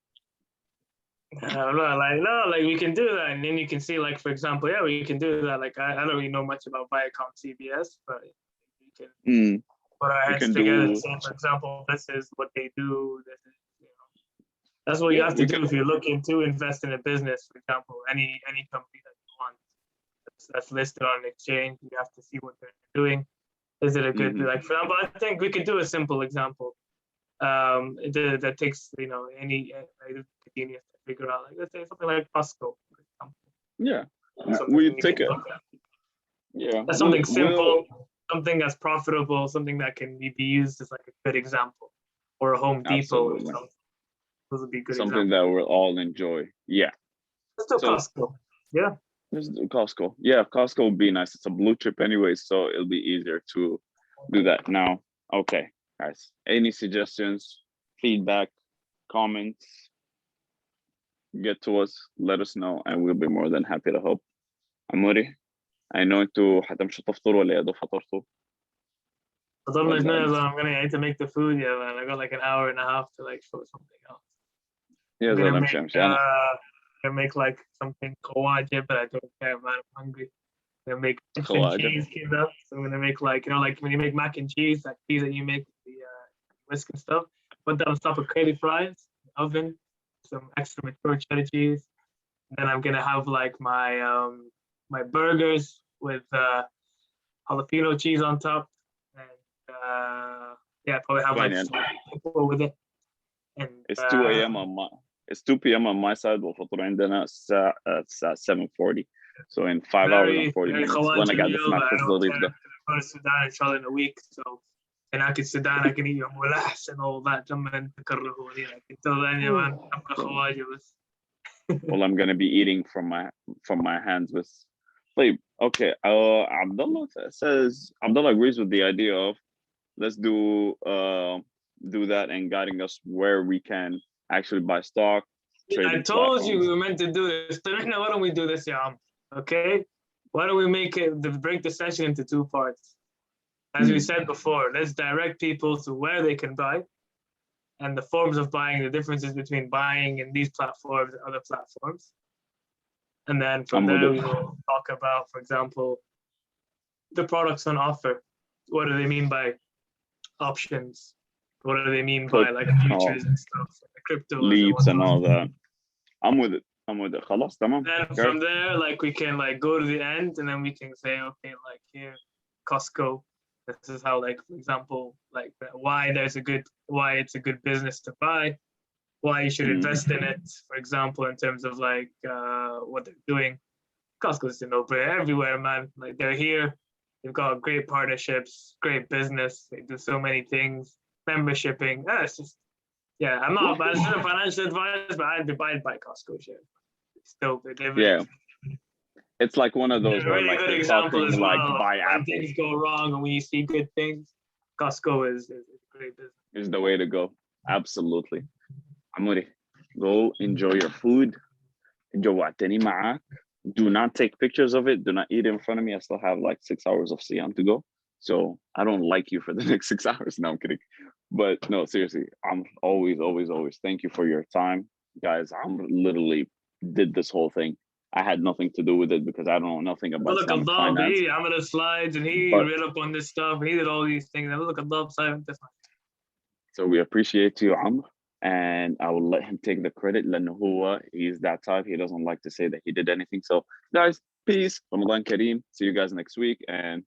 Like we can do that, and then you can see, like, for example, we can do that. Like I don't really know much about Viacom CBS, but we can put our heads together and say, for example, this is what they do. This is, that's what you have to do if you're looking to invest in a business. For example, any company that you want that's listed on an exchange, you have to see what they're doing. Is it a good like? For example, I think we could do a simple example. That takes any genius to figure out. Like, let's say something like Costco, for example. Yeah, we take it. Yeah, that's something simple, something that's profitable, something that can be used as like a good example, or a Home Depot. Or something. Those would be good. Something examples. That we'll all enjoy. Yeah. Let's do Costco. Yeah. Let's do Costco. Yeah, Costco would be nice. It's a blue chip anyway, so it'll be easier to do that now. Okay, guys. Any suggestions, feedback, comments? Get to us, let us know, and we'll be more than happy to help. Amori, I know انتوا هتمشوا تفطروا ولا يا دوب فطرتوا؟ I need to make the food, man. I got like an hour and a half to like show something else. Yeah, I'm gonna make like something kawaja, but I don't care, man. I'm hungry. I'm gonna make cheese, So I'm gonna make like like when you make mac and cheese, that cheese that you make with the whisk and stuff. Put that on top of curly fries, oven, some extra mature cheddar cheese. And then I'm gonna have like my my burgers with jalapeno cheese on top, and probably have like some with it. And it's 2 a.m. on my. It's 2 p.m. on my side. والفطور عندنا الساعة 7:40. So in 5 hours and 40 very minutes وانا قاعد اسمع قصص ظريف ده. go to Sudan in شاء الله in a week, so هناك السودان I can eat your ملحس and all that لما تكرهوا هنا until then يا مان أبقى خواجة بس. Well, I'm gonna be eating from my hands with طيب. Okay, Abdullah says Abdullah agrees with the idea of let's do that and guiding us where we can actually buy stock. I told you we were meant to do this. So why don't we do this, Yam? Okay? Why don't we break the session into 2 parts? As we said before, let's direct people to where they can buy and the forms of buying, the differences between buying in these platforms and other platforms. And then from there, we will talk about, for example, the products on offer. What do they mean by options? What do they mean by like futures and stuff, like crypto leads and all that? I'm with it. خلاص تمام. Then from there, like we can like go to the end, and then we can say, okay, like here, Costco. This is how, like, for example, like why it's a good business to buy, why you should invest in it. For example, in terms of like what they're doing. Costco's a no-brainer everywhere, man. Like they're here. They've got great partnerships, great business. They do so many things. Membershiping. It's just, yeah. I'm not a financial advice, but I'd buy Costco shares. Still, yeah. It's like one of those where like they're talking like buy Apple. Things go wrong, and when you see good things, Costco is a great business. Is the way to go. Absolutely. Amori, go enjoy your food. جوعتني معاك. Do not take pictures of it. Do not eat it in front of me. I still have like 6 hours of Siam to go. So I don't like you for the next 6 hours. No, I'm kidding. But no, seriously, I'm always thank you for your time. Guys, I'm literally did this whole thing. I had nothing to do with it because I don't know nothing about Islamic finance. I'm in the slides and he read up on this stuff. He did all these things. Look at the So we appreciate you, Amr, and I will let him take the credit. He's that type. He doesn't like to say that he did anything. So guys, peace. Ramadan Kareem. See you guys next week. And